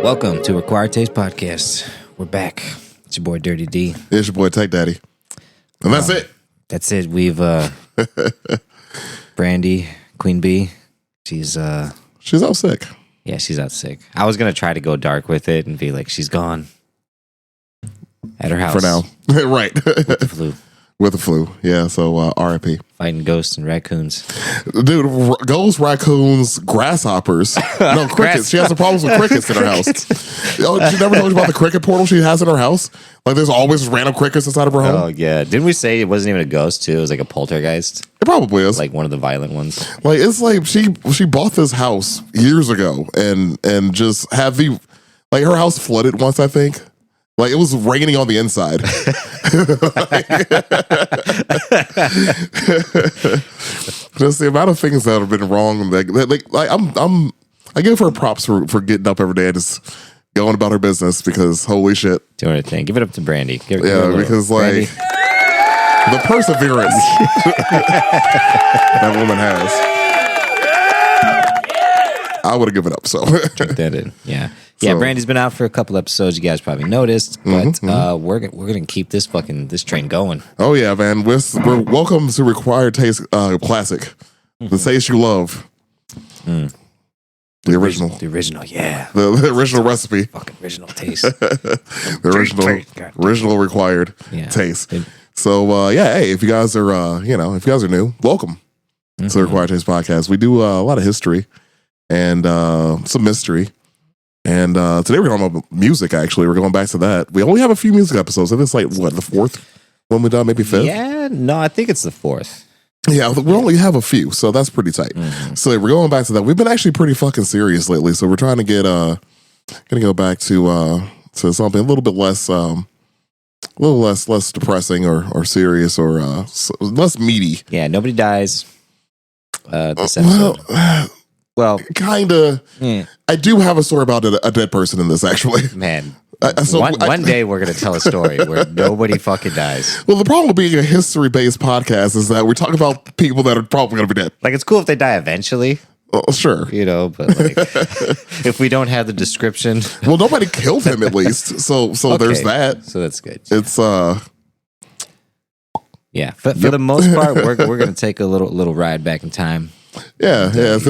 Welcome to Required Taste Podcast. We're back. It's your boy Dirty D. It's your boy Tech Daddy. And that's it. That's it. We've Brandy, Queen Bee. She's out sick. Yeah, she's out sick. I was gonna try to go dark with it and be like, she's gone. At her house. For now. Right. With the flu. With the flu. Yeah, so RIP. Fighting ghosts and raccoons. Dude, ghosts, raccoons, grasshoppers. No, crickets. She has some problems with crickets in her house. Oh, she never told you about the cricket portal she has in her house? Like, there's always random crickets inside of her home? Oh, yeah. Didn't we say it wasn't even a ghost, too? It was like a poltergeist? It probably is. Like one of the violent ones. Like, it's like she bought this house years ago and just had her house flooded once, I think. Like, it was raining on the inside. Just the amount of things that have been wrong. I give her props for getting up every day and just going about her business because holy shit. Doing her thing. Give it up to Brandy. Because like the perseverance that woman has. I would have given up. So drink that in. Yeah. Yeah, Brandy's been out for a couple episodes. You guys probably noticed, but we're gonna keep this train going. Oh yeah, man. We're welcome to Required Taste Classic, the taste you love, the original, yeah, the original recipe, fucking original taste, the original required taste. So hey, if you guys are new, welcome to the Required Taste Podcast. We do a lot of history and some mystery. And today we're talking about music, actually. We're going back to that. We only have a few music episodes. I think it's like, what, the fourth one we done? Maybe fifth? Yeah, no, I think it's the fourth. Yeah, we only have a few, so that's pretty tight. So we're going back to that. We've been actually pretty fucking serious lately, so we're trying to get, gonna go back to something a little bit less, less depressing or serious or less meaty. Yeah, nobody dies this episode. Well, kind of. I do have a story about a dead person in this, actually. Man, one day we're going to tell a story where nobody fucking dies. Well, the problem with being a history-based podcast is that we talk about people that are probably going to be dead. Like, it's cool if they die eventually. Oh, sure. You know, but like, if we don't have the description. Well, nobody killed him, at least. So okay. There's that. So that's good. It's, yeah, for the most part, we're going to take a little ride back in time. Yeah, it's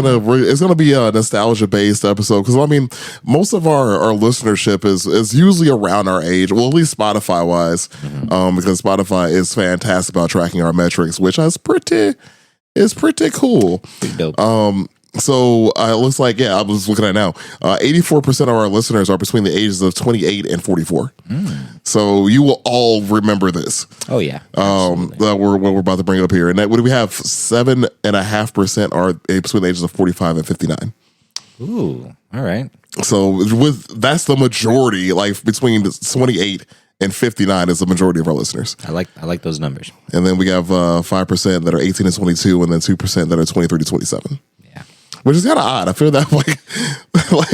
gonna be a nostalgia based episode because I mean most of our listenership is usually around our age, well at least Spotify wise, because Spotify is fantastic about tracking our metrics, which is pretty cool. Pretty dope. So it looks like I was looking at now, 84% of our listeners are between the ages of 28 and 44. So you will all remember this. Oh yeah, what we're about to bring up here, and what do we have? 7.5% are between the ages of 45 and 59. Ooh, all right. So that's the majority, like between 28 and 59 is the majority of our listeners. I like those numbers. And then we have 5% that are 18 to 22, and then 2% that are 23 to 27. Which is kind of odd. I feel that like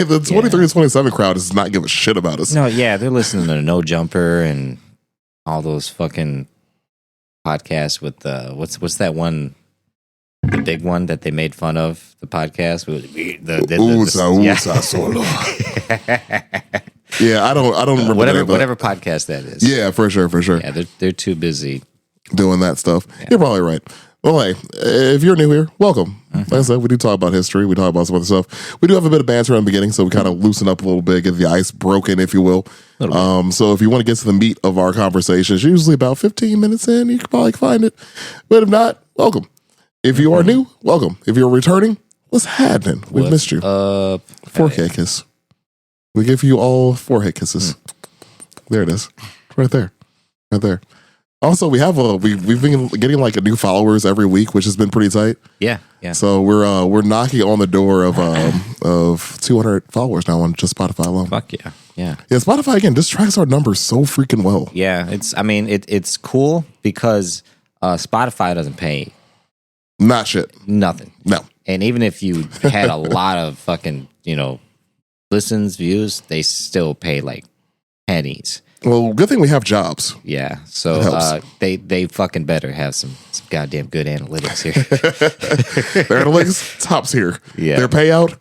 the 23 to 27 crowd does not give a shit about us. No, yeah, they're listening to No Jumper and all those fucking podcasts with what's that one, the big one that they made fun of, the podcast with Solo. Yeah, I don't remember whatever podcast that is. Yeah, for sure. Yeah, they're too busy doing that stuff. Yeah. You're probably right. Well, hey, if you're new here, welcome. Like I said, we do talk about history. We talk about some other stuff. We do have a bit of banter in the beginning, so we kind of loosen up a little bit, get the ice broken, if you will. So if you want to get to the meat of our conversation, it's usually about 15 minutes in. You can probably find it. But if not, welcome. If you are new, welcome. If you're returning, what's happening? We've missed you. Forehead kiss. We give you all forehead kisses. There it is. Right there. Also, we have we've been getting like a new followers every week, which has been pretty tight. Yeah. So we're knocking on the door of 200 followers now on just Spotify alone. Fuck yeah. Yeah, Spotify again just tracks our numbers so freaking well. Yeah, it's cool because Spotify doesn't pay not shit. Nothing. No. And even if you had a lot of fucking, listens, views, they still pay like pennies. Well, good thing we have jobs. Yeah, so they fucking better have some goddamn good analytics here. Their analytics tops here. Yeah, their payout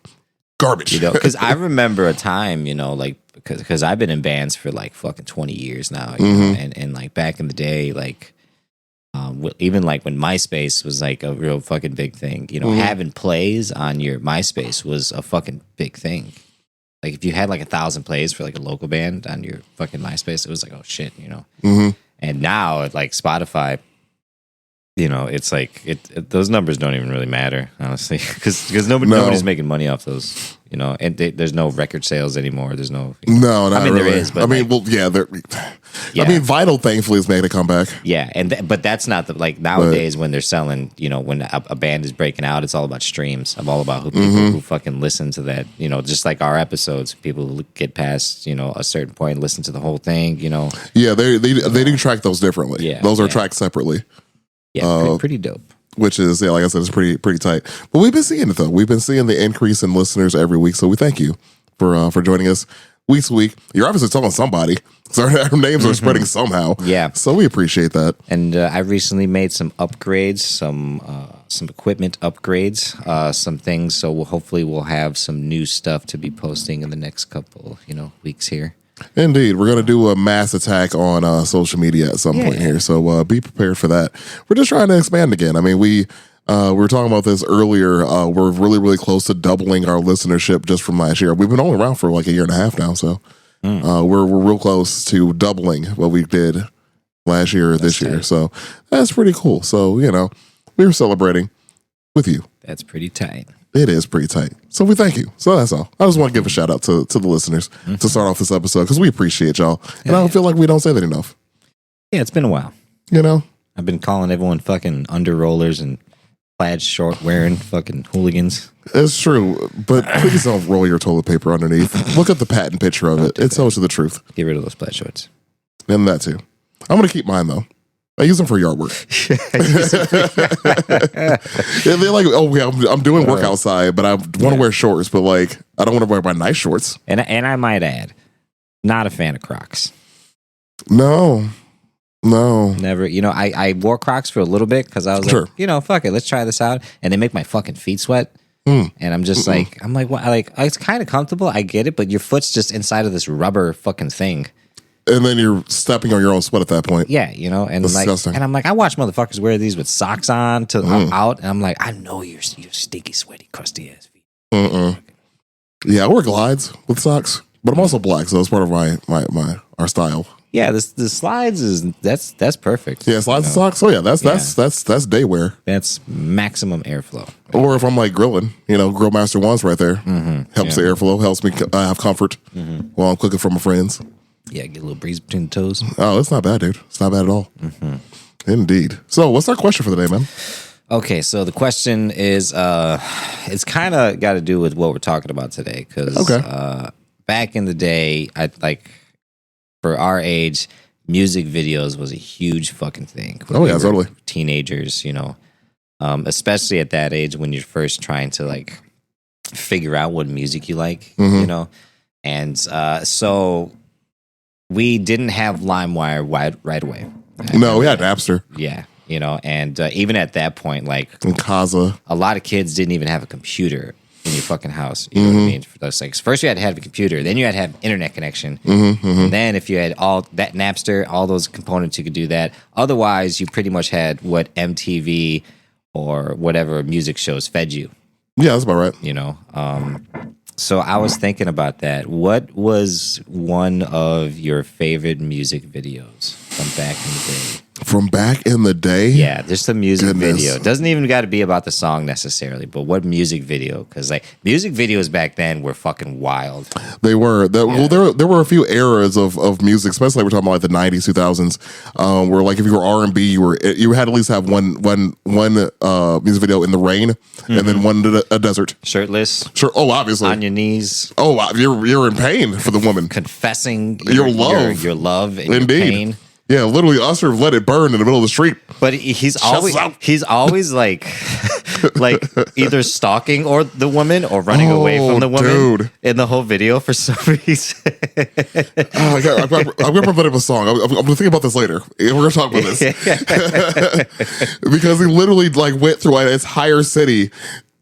Garbage. You know, because I remember a time, you know, like because I've been in bands for like fucking 20 years now, you know, and like back in the day, like even like when MySpace was like a real fucking big thing, you know, having plays on your MySpace was a fucking big thing. Like if you had like 1,000 plays for like a local band on your fucking MySpace, it was like, oh shit, you know. And now at like Spotify, you know, it's like those numbers don't even really matter, honestly, because nobody's making money off those, you know, and there's no record sales anymore. There's no, no, not I mean really. there is, but I mean, like, well, yeah, I mean, Vital thankfully is making a comeback. yeah, and but that's not the like nowadays when they're selling, you know, when a band is breaking out, it's all about streams. I'm all about people who fucking listen to that, you know, just like our episodes. People who get past, you know, a certain point, and listen to the whole thing, you know. Yeah, they do track those differently. Yeah, those are tracked separately. Yeah, pretty dope. Which is, yeah, like I said, it's pretty tight. But we've been seeing it though. We've been seeing the increase in listeners every week. So we thank you for joining us week to week. You're obviously telling somebody. So our names are spreading somehow. Yeah. So we appreciate that. And I recently made some upgrades, some equipment upgrades, some things. So hopefully we'll have some new stuff to be posting in the next couple, you know, weeks here. Indeed. We're going to do a mass attack on social media at some point here. So be prepared for that. We're just trying to expand again. I mean, we were talking about this earlier. We're really, really close to doubling our listenership just from last year. We've been only around for like a year and a half now. So we're real close to doubling what we did last year or this year. So that's pretty cool. So, you know, we were celebrating with you. That's pretty tight. It is pretty tight. So we thank you. So that's all. I just want to give a shout out to the listeners to start off this episode because we appreciate y'all. And I don't feel like we don't say that enough. Yeah, it's been a while. You know? I've been calling everyone fucking under rollers and plaid short wearing fucking hooligans. It's true. But please don't roll your toilet paper underneath. Look at the patent picture of it. It tells you the truth. Get rid of those plaid shorts. And that too. I'm going to keep mine though. I use them for yard work. They're like, oh yeah, I'm doing work outside, but I want to wear shorts, but like I don't want to wear my nice shorts. And I might add, not a fan of Crocs. No. Never. You know, I wore Crocs for a little bit because I was like, you know, fuck it, let's try this out. And they make my fucking feet sweat. And I'm just like, what? Like, it's kind of comfortable. I get it, but your foot's just inside of this rubber fucking thing. And then you're stepping on your own sweat at that point. Yeah, you know, and That's like, disgusting. and I'm like, I watch motherfuckers wear these with socks on to out, and I'm like, I know you're stinky, sweaty, crusty ass feet. Yeah, I wear glides with socks, but I'm also black, so it's part of our style. Yeah, the slides is that's perfect. Yeah, slides and socks. Oh yeah, that's day wear. That's maximum airflow. Or if I'm like grilling, you know, Grill Master One's right there. Helps the airflow, helps me have comfort while I'm cooking for my friends. Yeah, get a little breeze between the toes. Oh, it's not bad, dude. It's not bad at all. Indeed. So, what's our question for the day, man? Okay, so the question is, it's kind of got to do with what we're talking about today. Because back in the day, I like for our age, music videos was a huge fucking thing. Oh yeah, totally. Teenagers, you know, especially at that age when you're first trying to like figure out what music you like, you know, and so. We didn't have LimeWire right away. No, we had Napster. Yeah, you know, and even at that point, like and Kazaa, a lot of kids didn't even have a computer in your fucking house. You know what I mean? That's like first you had to have a computer, then you had to have internet connection, and then if you had all that Napster, all those components, you could do that. Otherwise, you pretty much had what MTV or whatever music shows fed you. Yeah, that's about right. You know. So I was thinking about that. What was one of your favorite music videos from back in the day? From back in the day? Yeah, just a music video. It doesn't even got to be about the song necessarily, but what music video? Because like music videos back then were fucking wild. They were. Well, there were a few eras of music, especially we're talking about like the 90s, 2000s, where like if you were R&B, you had to at least have one music video in the rain and then one in a desert. Shirtless. Sure. Oh, obviously. On your knees. Oh, wow. You're in pain for the woman. Confessing your love. Your love and Indeed. your pain. Yeah, literally Usher let it burn in the middle of the street. But he's always like like either stalking or the woman or running away from the woman in the whole video for some reason. I'm gonna put up a song. I'm gonna think about this later. We're gonna talk about this because he literally like went through an entire city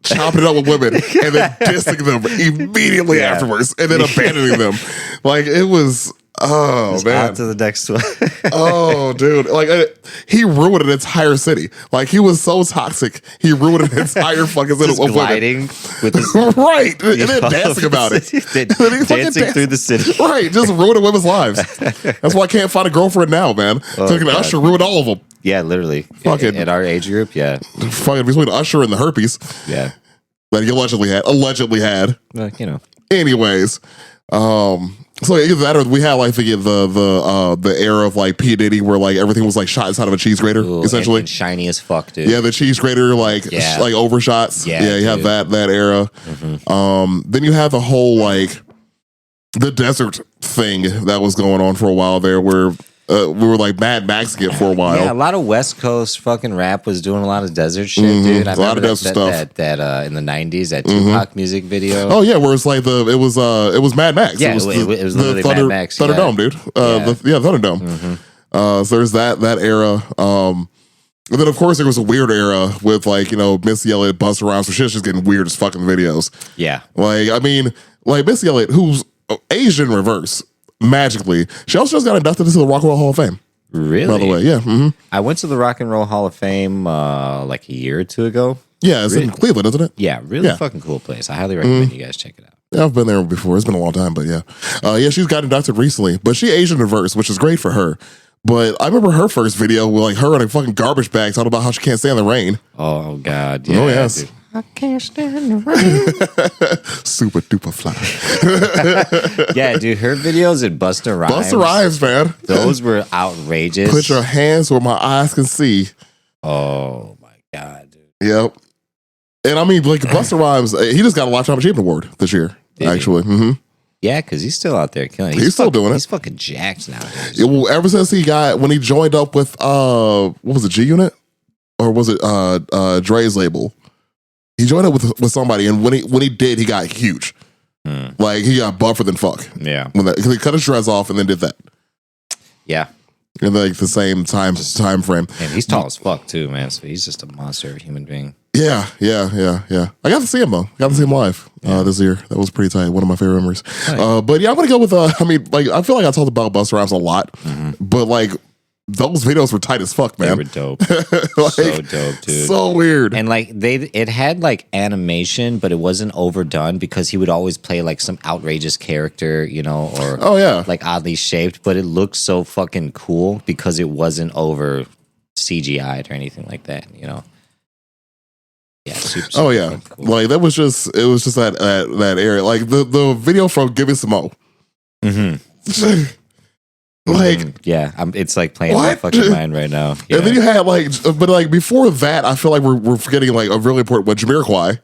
chopping it up with women and then dissing them immediately afterwards and then abandoning them. Like it was. Oh Just man! on to the next one. Oh dude! Like he ruined an entire city. Like he was so toxic, he ruined an entire fucking city. Just gliding with his right, and then dancing about it. Dancing through the city. Right, just ruining women's lives. That's why I can't find a girlfriend now, man. Fucking Usher ruined all of them. Yeah, literally. Fucking at our age group, yeah. Fucking between Usher and the herpes. Yeah. That he allegedly had. You know. Anyways, so either that or we had like the era of like P. Diddy where like everything was like shot inside of a cheese grater, essentially. And shiny as fuck, dude. Yeah, the cheese grater like overshots. Yeah, you have that era. Mm-hmm. Then you have the whole like the desert thing that was going on for a while there where we were like Mad Maxing it for a while. Yeah, a lot of West Coast fucking rap was doing a lot of desert shit, dude. I a lot of desert stuff. That in the 90s, that Tupac music video. Oh yeah, where it's like it was Mad Max. Yeah, it was literally Mad Max. Thunderdome, dude. Thunderdome. So there's that era. And then of course there was a weird era with like, you know, Missy Elliott, Busta Rhymes, so shit's just getting weird as fucking videos. Yeah. Like, I mean, like Missy Elliott, who's Asian reverse, magically, she also just got inducted into the Rock and Roll Hall of Fame. Really? By the way, yeah. Mm-hmm. I went to the Rock and Roll Hall of Fame like a year or two ago. Yeah, it's in Cleveland, isn't it? Yeah, really fucking cool place. I highly recommend you guys check it out. Yeah, I've been there before. It's been a long time, but yeah. Yeah, she's got inducted recently, but she Asian reverse, which is great for her. But I remember her first video with like her in a fucking garbage bag talking about how she can't stand the rain. Oh, God. Yeah, oh, yes. Dude. I can't stand the rain. Super duper fly. Yeah, dude, her videos at Busta Rhymes. Busta Rhymes, man. Those were outrageous. Put your hands where my eyes can see. Oh, my God, dude. Yep. And I mean, like Busta Rhymes, he just got a Lifetime Achievement Award this year, actually. Mm-hmm. Yeah, because he's still out there killing. He's still doing it. He's fucking jacked nowadays. Yeah, well, ever since when he joined up with what was it, G Unit? Or was it Dre's label? He joined up with somebody, and when he did, he got huge. Like he got buffer than fuck. Yeah. Because he cut his dreads off and then did that. Yeah. In like the same time frame. And he's tall as fuck too, man. So he's just a monster of a human being. Yeah. I got to see him though. Got to see him live this year. That was pretty tight. One of my favorite memories. Nice. But yeah, I'm gonna go with. I mean, like I feel like I talked about Busta Rhymes a lot, but like those videos were tight as fuck, man. They were dope. Like, so dope, dude. So weird. And like it had like animation, but it wasn't overdone because he would always play like some outrageous character, you know, or like oddly shaped, but it looked so fucking cool because it wasn't over CGI'd or anything like that, you know. Yeah, super cool. Like it was just that area. Like the video from Give Me Some Mo. Like it's like playing in my fucking mind right now. Yeah. And then you had but before that, I feel like we're forgetting like a really important one, Jamiroquai.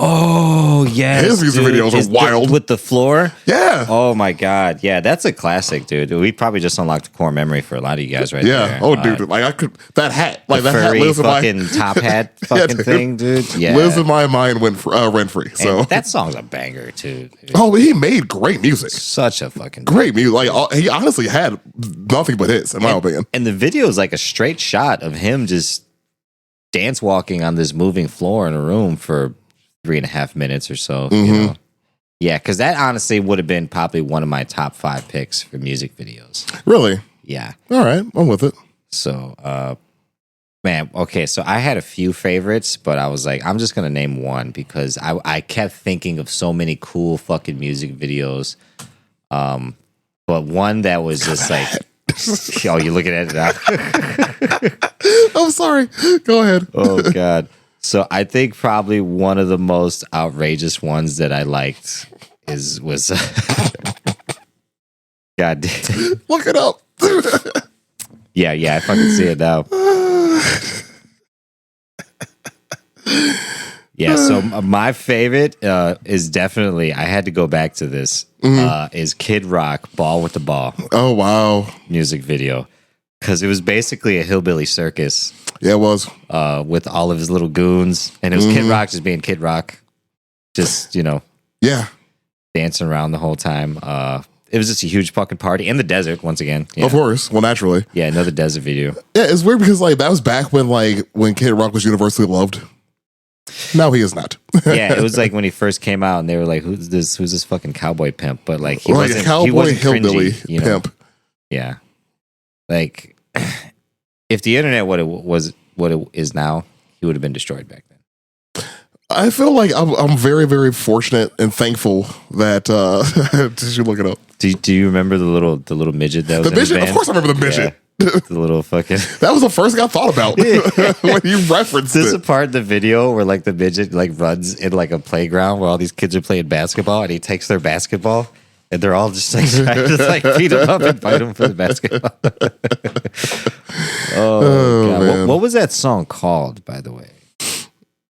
Oh yeah, his music videos are wild with the floor. Yeah. Oh my god. Yeah, that's a classic, dude. We probably just unlocked a core memory for a lot of you guys right there. Yeah. Oh, dude, like I could that hat, like that furry hat lives fucking in my top hat fucking thing, dude. Yeah, lives in my mind rent free. So and that song's a banger too. Dude. Oh, he made great music. Such a fucking great music. Like he honestly had nothing but hits, in my opinion. And the video is like a straight shot of him just dance walking on this moving floor in a room for 3.5 minutes or so, you know? Yeah, because that honestly would have been probably one of my top 5 picks for music videos. Really? Yeah. All right, I'm with it. So, man, okay, so I had a few favorites, but I was like, I'm just going to name one because I kept thinking of so many cool fucking music videos. But one that was just like, oh, you're looking at it now? I'm sorry. Go ahead. Oh, God. So I think probably one of the most outrageous ones that I liked was God damn. Look it up. Yeah, I fucking see it now. Yeah, so my favorite is definitely, I had to go back to this, is Kid Rock, Ball with the Ball. Oh, wow. Music video. Because it was basically a hillbilly circus. Yeah, it was. With all of his little goons. And it was Kid Rock just being Kid Rock. Just, you know. Yeah. Dancing around the whole time. It was just a huge fucking party. In the desert, once again. Yeah. Of course. Well, naturally. Yeah, another desert video. Yeah, it's weird because like that was back when Kid Rock was universally loved. No, he is not. Yeah, it was like when he first came out, and they were like, "Who's this fucking cowboy pimp?" But like, he like wasn't a cowboy he wasn't hillbilly cringy, you know? pimp. Yeah, like if the internet what it is now, he would have been destroyed back then. I feel like I'm very, very fortunate and thankful that did you look it up? Do you remember the little midget that was The in midget? the band? Of course I remember the midget. Yeah. The little fucking That was the first thing I thought about when you referenced There's a it. part in the video where like the midget like runs in like a playground where all these kids are playing basketball, and he takes their basketball, and they're all just like trying to like beat him up and fight him for the basketball. God. Man. What was that song called, by the way?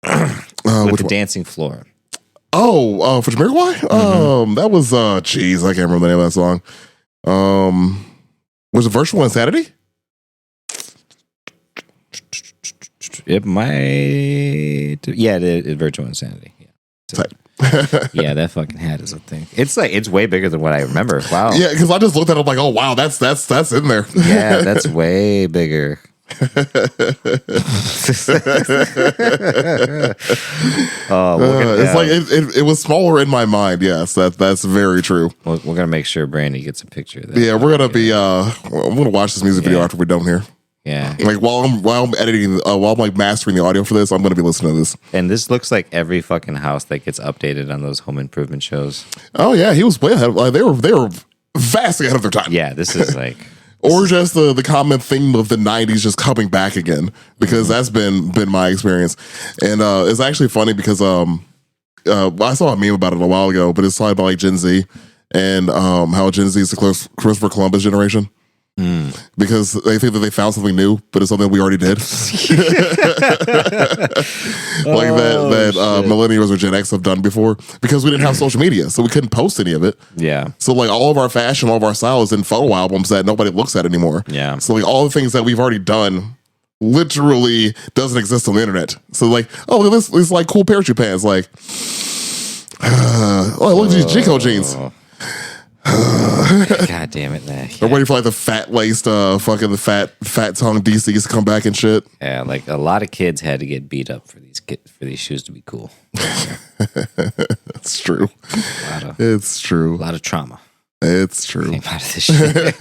With Which the one? dancing floor. For Jamiroquai? That was jeez, I can't remember the name of that song. Was it Virtual Insanity? It might, yeah, it Virtual Insanity. Yeah. So, yeah, that fucking hat is a thing. It's like it's way bigger than what I remember. Wow. Yeah, because I just looked at it like, oh wow, that's in there. Yeah, that's way bigger. It's like it was smaller in my mind. Yes, that's very true. We're gonna make sure Brandy gets a picture of that. Yeah, we're gonna be. I'm gonna watch this music video Yeah. after we're done here. Yeah, Like while I'm editing, while I'm like mastering the audio for this, I'm gonna be listening to this. and this looks like every fucking house that gets updated on those home improvement shows. Oh yeah, he was way ahead. Like, they were vastly ahead of their time. Yeah, this is like Or just the common theme of the '90s just coming back again, because that's been my experience, and it's actually funny because I saw a meme about it a while ago, but it's talking about like Gen Z and how Gen Z is the Christopher Columbus generation. Because they think that they found something new, but it's something we already did. Like that millennials or Gen X have done before, because we didn't have social media, so we couldn't post any of it. yeah, So like all of our fashion, all of our style is in photo albums that nobody looks at anymore. Yeah. So like all the things that we've already done literally doesn't exist on the internet. So like, oh, look at this like cool parachute pants. Like, oh, look at these Jico jeans. God damn it, man. They're waiting for like the fat laced, fucking the fat tongue DCs to come back and shit. Yeah, like a lot of kids had to get beat up for these shoes to be cool. It's true. It's A true. lot of trauma It's true. came out of this shit.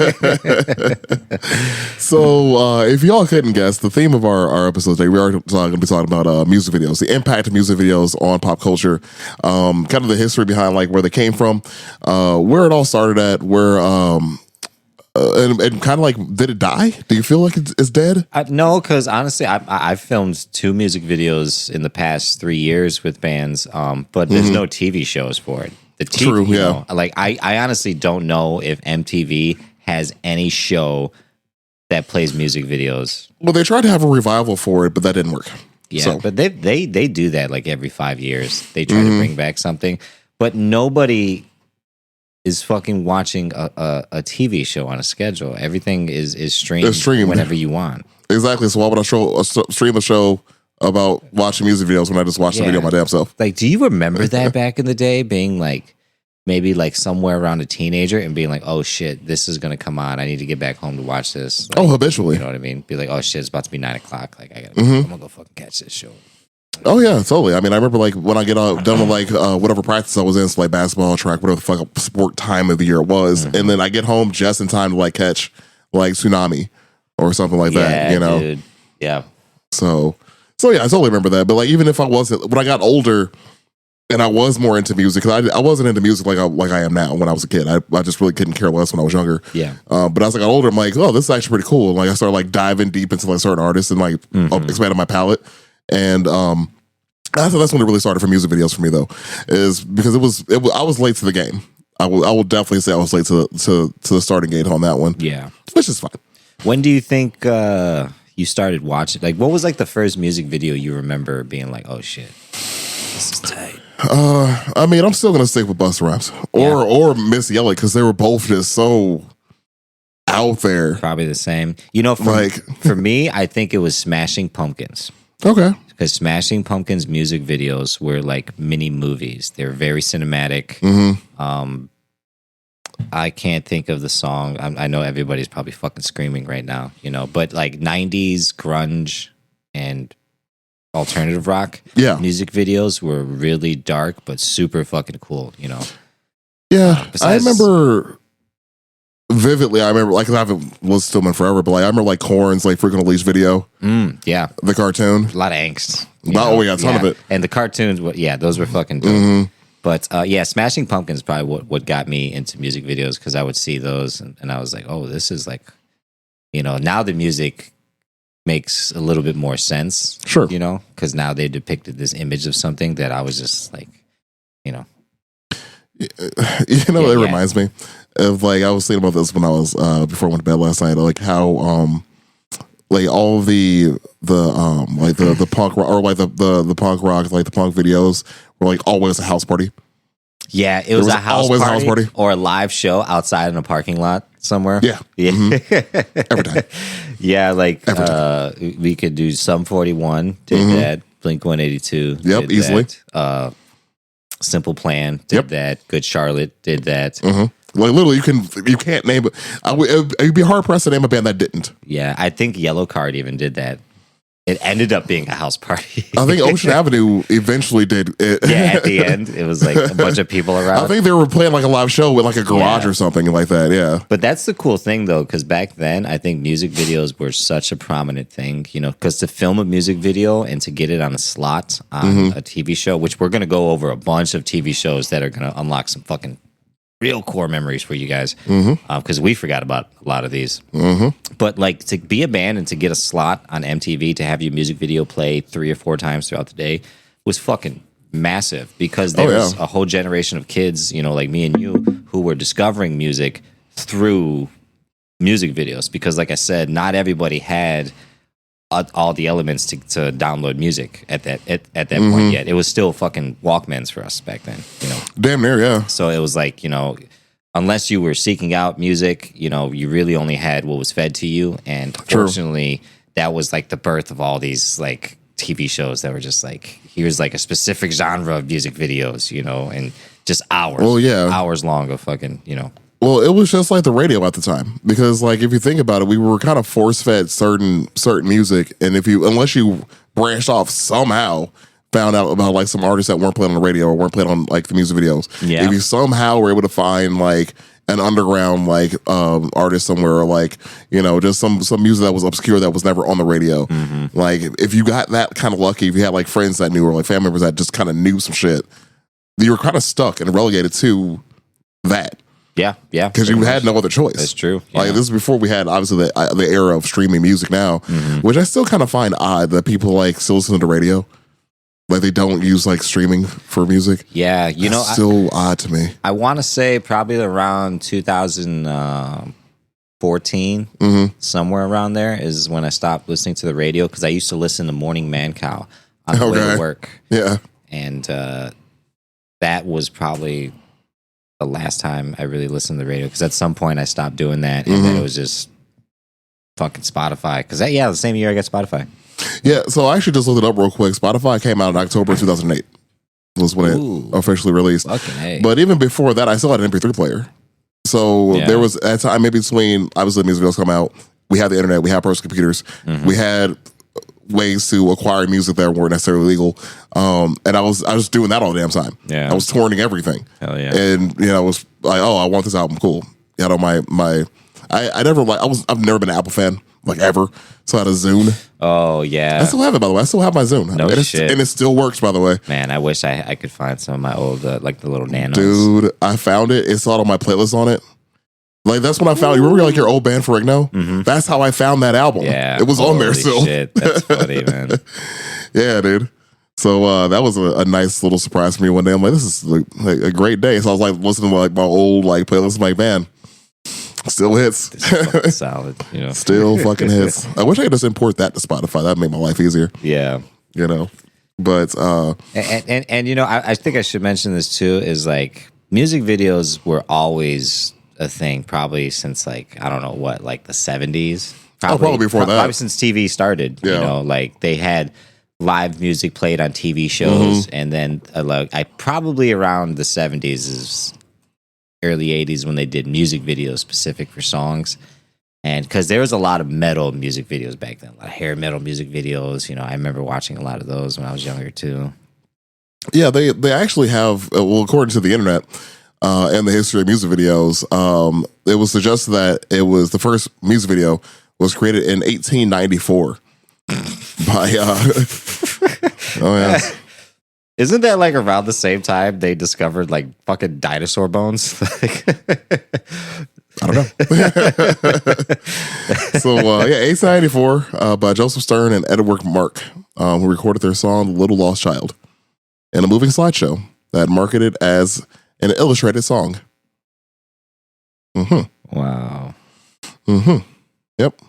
So, if y'all couldn't guess, the theme of our episode today, we are going to be talking about music videos, the impact of music videos on pop culture, kind of the history behind like where they came from, where it all started at, where and kind of like, did it die? Do you feel like it's dead? No, because honestly, I've filmed 2 music videos in the past 3 years with bands, but there's no TV shows for it. The TV, True, you yeah. know, like I honestly don't know if MTV has any show that plays music videos. Well, they tried to have a revival for it, but that didn't work. Yeah, So, but they do that like every 5 years. They try to bring back something, but nobody is fucking watching a TV show on a schedule. Everything is streamed, It's streamed. whenever you want. exactly. So why would I stream a show about watching music videos when I just watch the Yeah. video my damn self? Like, do you remember that back in the day, being like maybe like somewhere around a teenager and being like, oh shit, this is gonna come on. I need to get back home to watch this. Like, Oh, habitually. you know what I mean? Be like, oh shit, it's about to be 9 o'clock. Like, I'm gonna go fucking catch this show. Oh yeah, totally. I mean, I remember like when I get done with like whatever practice I was in, so like basketball, track, whatever the fuck sport time of the year it was, and then I get home just in time to like catch like Tsunami or something like that. You know, dude. Yeah. so yeah, I totally remember that. But like even if I wasn't, when I got older and I was more into music, because I wasn't into music like I am now. When I was a kid, I just really couldn't care less when I was younger. Yeah. But as I got older, I'm like, oh, this is actually pretty cool. And like I started like diving deep into like certain artists and like expanded my palette. And I thought that's when it really started for music videos for me though, is because I was late to the game. I will definitely say I was late to the starting gate on that one. Yeah. Which is fine. When do you think you started watching? Like, what was like the first music video you remember being like, oh shit, this is tight? I mean, I'm still gonna stick with Busta Rhymes or Missy Elliott, because they were both just so out there. Probably the same. You know, for me, I think it was Smashing Pumpkins. Okay. Because Smashing Pumpkins music videos were like mini movies. They were very cinematic. I can't think of the song. I know everybody's probably fucking screaming right now, you know, but like 90s grunge and alternative rock Yeah. music videos were really dark but super fucking cool, you know. Yeah, I Besides- remember vividly. I remember, like, 'cause I haven't listened to them in forever, but like, I remember like Korn's like Freaking Unleashed video, Yeah, the cartoon. a lot of angst. you Oh, know? yeah, a ton of it. And the cartoons, those were fucking dope. But yeah, Smashing Pumpkins probably what got me into music videos, because I would see those and I was like, oh, this is like, you know, now the music makes a little bit more sense. Sure. You know, because now they depicted this image of something that I was just like, you know. You know, Yeah, it yeah. reminds me of, like, I was thinking about this when I was before I went to bed last night, like how like all the like the punk rock, or like the punk rock, like the punk videos were like always a house party. Yeah, it was, was a house always a party, house party. or a live show outside in a parking lot somewhere. Yeah. Yeah. Every time. Yeah, like Every we could do Sum 41 did that, Blink 182. Yep, did easily. that, Simple Plan did Yep. that. Good Charlotte did that. Like, literally, you can't name it. You'd be hard pressed to name a band that didn't. Yeah, I think Yellow Card even did that. It ended up being a house party. I think Ocean Avenue eventually did it. Yeah, at the end, it was like a bunch of people around. I think they were playing like a live show with like a garage Yeah. or something like that. Yeah. But that's the cool thing, though, because back then, I think music videos were such a prominent thing, you know, because to film a music video and to get it on a slot on a TV show, which we're going to go over a bunch of TV shows that are going to unlock some fucking real core memories for you guys, because we forgot about a lot of these. But like, to be a band and to get a slot on MTV to have your music video play 3 or 4 times throughout the day was fucking massive, because there was a whole generation of kids, you know, like me and you, who were discovering music through music videos, because like I said, not everybody had all the elements to download music at that point yet. It was still fucking Walkmans for us back then, you know. Damn near, yeah. So it was like, you know, unless you were seeking out music, you know, you really only had what was fed to you. And fortunately, that was like the birth of all these like TV shows that were just like, here's like a specific genre of music videos, you know, and just hours. Well, yeah. Hours long of fucking, you know. Well, it was just like the radio at the time, because like if you think about it, we were kind of force fed certain music, and unless you branched off somehow, found out about like some artists that weren't playing on the radio or weren't playing on like the music videos. Yeah. If you somehow were able to find like an underground like artist somewhere, or like, you know, just some music that was obscure that was never on the radio. Like if you got that kind of lucky, if you had like friends that knew, or like family members that just kind of knew some shit, you were kind of stuck and relegated to that. Yeah. Because you had no other choice. That's true. Like Yeah. this is before we had obviously the era of streaming music now, which I still kind of find odd that people like still listen to the radio, like they don't use like streaming for music. Yeah, you know, That's still odd to me. I want to say probably around 2014, somewhere around there is when I stopped listening to the radio, because I used to listen to Morning Man Cow on the way Okay. to work. Yeah, And that was probably the last time I really listened to the radio, because at some point I stopped doing that, and then it was just fucking Spotify. Because the same year I got Spotify. yeah. So I actually just looked it up real quick. Spotify came out in October 2008. Was when Ooh. it officially released. Fucking A. But even before that, I still had an MP3 player. So Yeah. there was a time in between, obviously, the music videos come out. We had the internet. We had personal computers. We had ways to acquire music that weren't necessarily legal. And I was doing that all the damn time. Yeah. I was torrenting everything. Hell yeah. And, you know, I was like, oh, I want this album. Cool. You know, I've never been an Apple fan, like ever. So I had a Zune. Oh, I yeah. still have it, by the way. I still have my Zune. No shit. And it still works, by the way. Man, I wish I could find some of my old, like the little nanos. Dude, I found it. It's all on my playlist on it. Like, that's when I found you. Remember like your old band Ferrigno? That's how I found that album. Yeah. It was on there holy still. Shit, that's funny, man. Yeah, dude. So that was a nice little surprise for me one day. I'm like, this is like a great day. So I was like listening to like my old like playlist. I'm like, man, still hits. It's fucking solid, you know. Still fucking hits. I wish I could just import that to Spotify. That'd make my life easier, Yeah. you know. But And you know, I think I should mention this too, is like music videos were always a thing, probably since like, I don't know what, like the 70s. Probably before that. Probably since TV started. You Yeah. know, like they had live music played on TV shows, and then like I probably around the 70s is early 80s when they did music videos specific for songs. And because there was a lot of metal music videos back then, a lot of hair metal music videos. I remember watching a lot of those when I was younger too. Yeah, they actually have, well, according to the internet and the history of music videos, it was suggested that it was the first music video was created in 1894 by, oh yeah. Isn't that like around the same time they discovered like fucking dinosaur bones? I don't know. So, 1894 by Joseph Stern and Edward Mark, who recorded their song Little Lost Child in a moving slideshow that marketed as an illustrated song. Wow. Yep.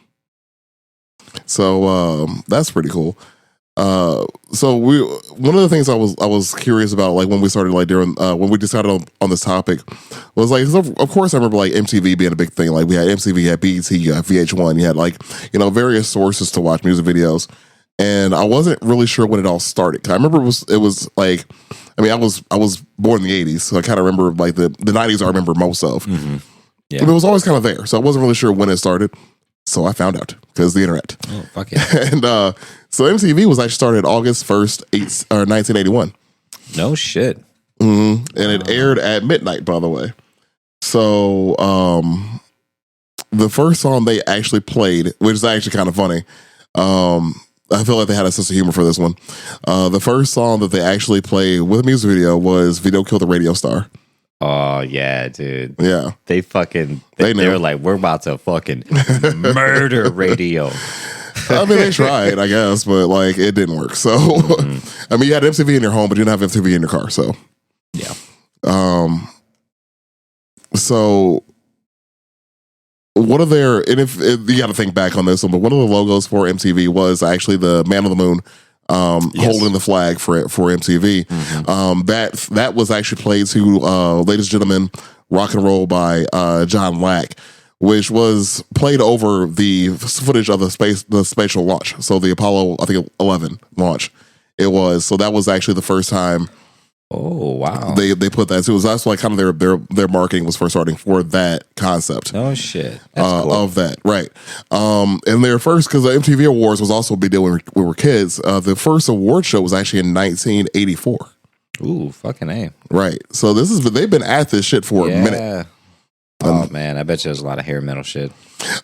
So that's pretty cool. So one of the things I was curious about, like when we started, like during when we decided on this topic, was like, so of course I remember like MTV being a big thing. Like we had MTV, you had BET, you had VH1, you had like various sources to watch music videos, and I wasn't really sure when it all started. I remember it was like, I mean, I was born in the '80s, so I kind of remember like the '90s. I remember most of, Yeah. but it was always kind of there, so I wasn't really sure when it started. So I found out because the internet. Oh, fuck it. And so MTV was actually started August 1st, 1981. No shit. And it aired at midnight, by the way. So the first song they actually played, which is actually kind of funny, I feel like they had a sense of humor for this one. The first song that they actually played with a music video was Video Killed the Radio Star. Oh yeah, dude. Yeah. They fucking They knew. were like, we're about to fucking murder radio. I mean, they tried, I guess, but like it didn't work. So, I mean, you had MTV in your home, but you didn't have MTV in your car. So, Yeah. So one of their, and if you got to think back on this one, but one of the logos for MTV was actually the Man on the Moon holding the flag for MTV. That was actually played to Ladies and Gentlemen Rock and Roll by John Lack, which was played over the footage of the spatial launch. So the Apollo, I think 11 launch. It was, so that was actually the first time. Oh wow. They put that too. That's like kind of their marketing was first starting for that concept. Oh shit. That's cool. Of that, right? And their first, because the MTV Awards was also a big deal when we were kids. The first award show was actually in 1984. Ooh, fucking A. Right. So they've been at this shit for a minute. Oh man, I bet you there's a lot of hair metal shit.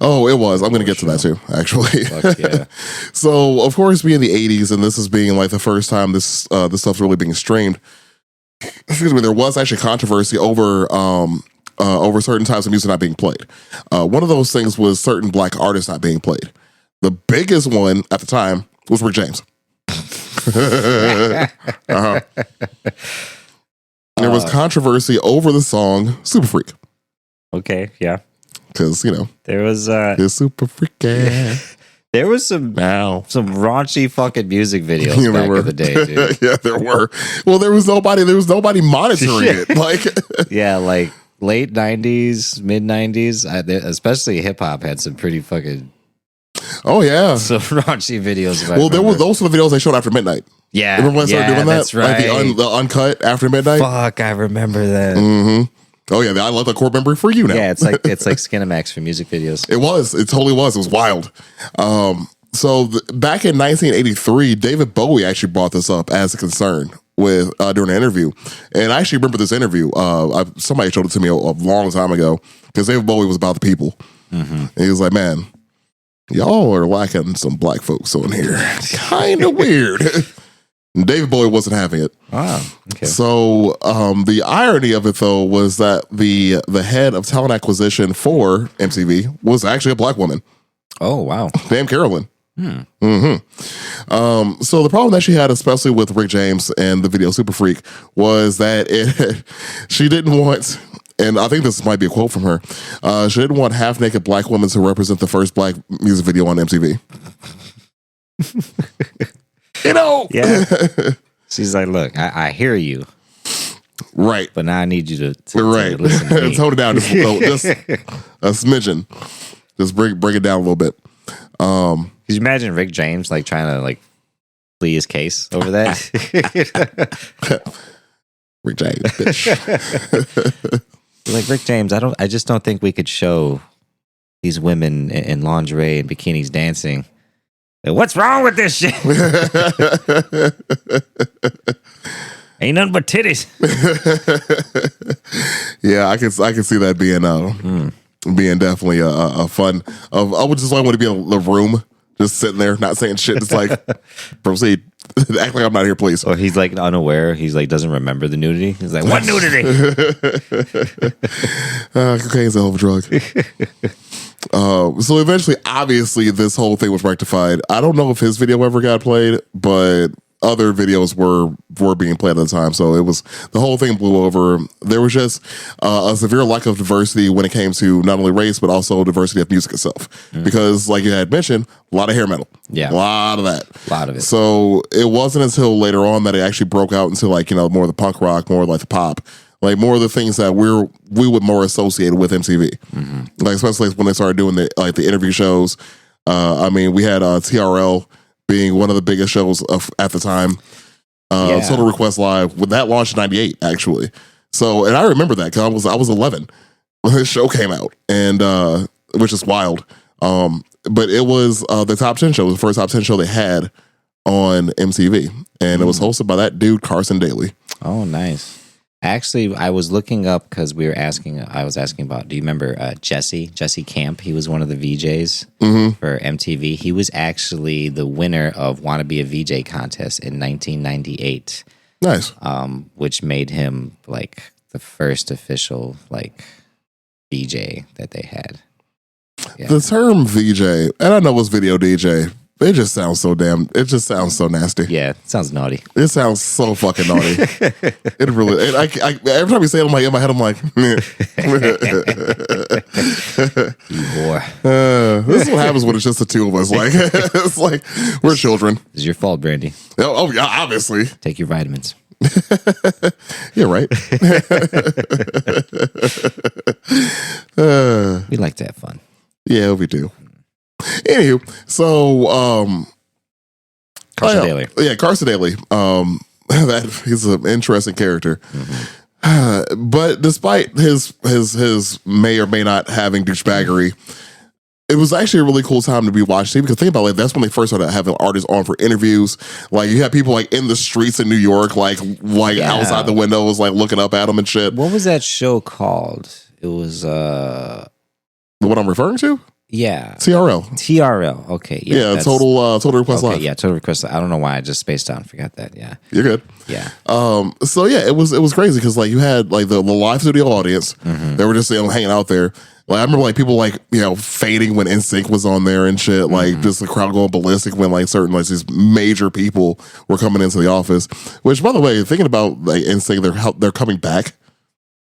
Oh, it was. I'm going to get to that too, actually. Fuck yeah. So, of course, being the 80s, and this is being like the first time this stuff's really being streamed. Excuse me. There was actually controversy over certain types of music not being played. One of those things was certain black artists not being played. The biggest one at the time was Rick James. There was controversy over the song "Super Freak." Okay, yeah. Because There was it's super freaky. there was some raunchy fucking music videos You back remember? in the day, dude. Yeah, there were. Well, there was nobody monitoring it. Like, Yeah, like late 90s, mid 90s, especially hip hop had some pretty fucking oh yeah. some raunchy videos. Well, those were the videos they showed after midnight. Yeah, Remember when they started doing that? That's right. Like the uncut after midnight. Fuck, I remember that. Oh yeah, I love the core memory for you now. Yeah, it's like Skinemax for music videos. It was. It totally was. It was wild. So back in 1983, David Bowie actually brought this up as a concern with during an interview, and I actually remember this interview. Somebody showed it to me a long time ago because David Bowie was about the people, and he was like, "Man, y'all are lacking some black folks on here. Kind of weird." And David Bowie wasn't having it. Wow. Okay. So the irony of it, though, was that the head of talent acquisition for MTV was actually a black woman. Oh wow. Named Carolyn. So the problem that she had, especially with Rick James and the video Super Freak, was that she didn't want, and I think this might be a quote from her, she didn't want half-naked black women to represent the first black music video on MTV. Yeah. She's like, look, I hear you, right, but now I need you to right. listen to me. Tone it down just a smidgen. Just break it down a little bit. Could you imagine Rick James like trying to like plea his case over that? Rick James, bitch. Like Rick James, I just don't think we could show these women in lingerie and bikinis dancing. Like, what's wrong with this shit? Ain't nothing but titties. Yeah, I can see that being definitely a fun. I would just like want to be in the room, just sitting there, not saying shit. Just like proceed, act like I'm not here, please. Or he's like unaware. He's like doesn't remember the nudity. He's like, what nudity? Cocaine's a hell of a drug. So eventually, obviously, this whole thing was rectified. I don't know if his video ever got played, but other videos were being played at the time. So it was, the whole thing blew over. There was just a severe lack of diversity when it came to not only race, but also diversity of music itself. Because like you had mentioned, a lot of hair metal. Yeah. A lot of that. A lot of it. So it wasn't until later on that it actually broke out into like, more of the punk rock, more like the pop. Like more of the things that we would more associate with MTV, like especially when they started doing the interview shows. I mean, we had TRL being one of the biggest shows at the time. Total Request Live, when that launched in '98, actually. So, and I remember that because I was 11 when this show came out, and which is wild. But it was the top 10 show, the first top 10 show they had on MTV, and it was hosted by that dude Carson Daly. Oh, nice. Actually, I was looking up because I was asking about, do you remember Jesse Camp? He was one of the VJs for MTV. He was actually the winner of Wanna Be a VJ contest in 1998. Nice. Which made him like the first official like VJ that they had. Yeah. The term VJ, and I know it's video DJ, it just sounds so nasty. Yeah, it sounds naughty. It sounds so fucking naughty. It really. I every time you say it, in my head, I'm like, You boy. this is what happens when it's just the two of us. Like, it's like we're children. It's your fault, Brandy. Oh yeah, obviously. Take your vitamins. Yeah, right. We like to have fun. Yeah, we do. Anywho, so Carson Daly. Yeah, Carson Daly. That he's an interesting character. But despite his may or may not having douchebaggery, it was actually a really cool time to be watching because think about it, that's when they first started having artists on for interviews. Like you had people like in the streets in New York, like outside the windows, like looking up at them and shit. What was that show called? It was the one I'm referring to? Yeah. TRL. Okay. Yeah, Total Request Live. Yeah, Total Request Live. I don't know why I just spaced out and forgot that. Yeah. You're good. Yeah. So yeah, it was crazy because like you had like the live studio audience. They were just hanging out there. Like I remember like people like fading when NSYNC was on there and shit. Like just the crowd going ballistic when like certain like these major people were coming into the office. Which by the way, thinking about like NSYNC, they're coming back.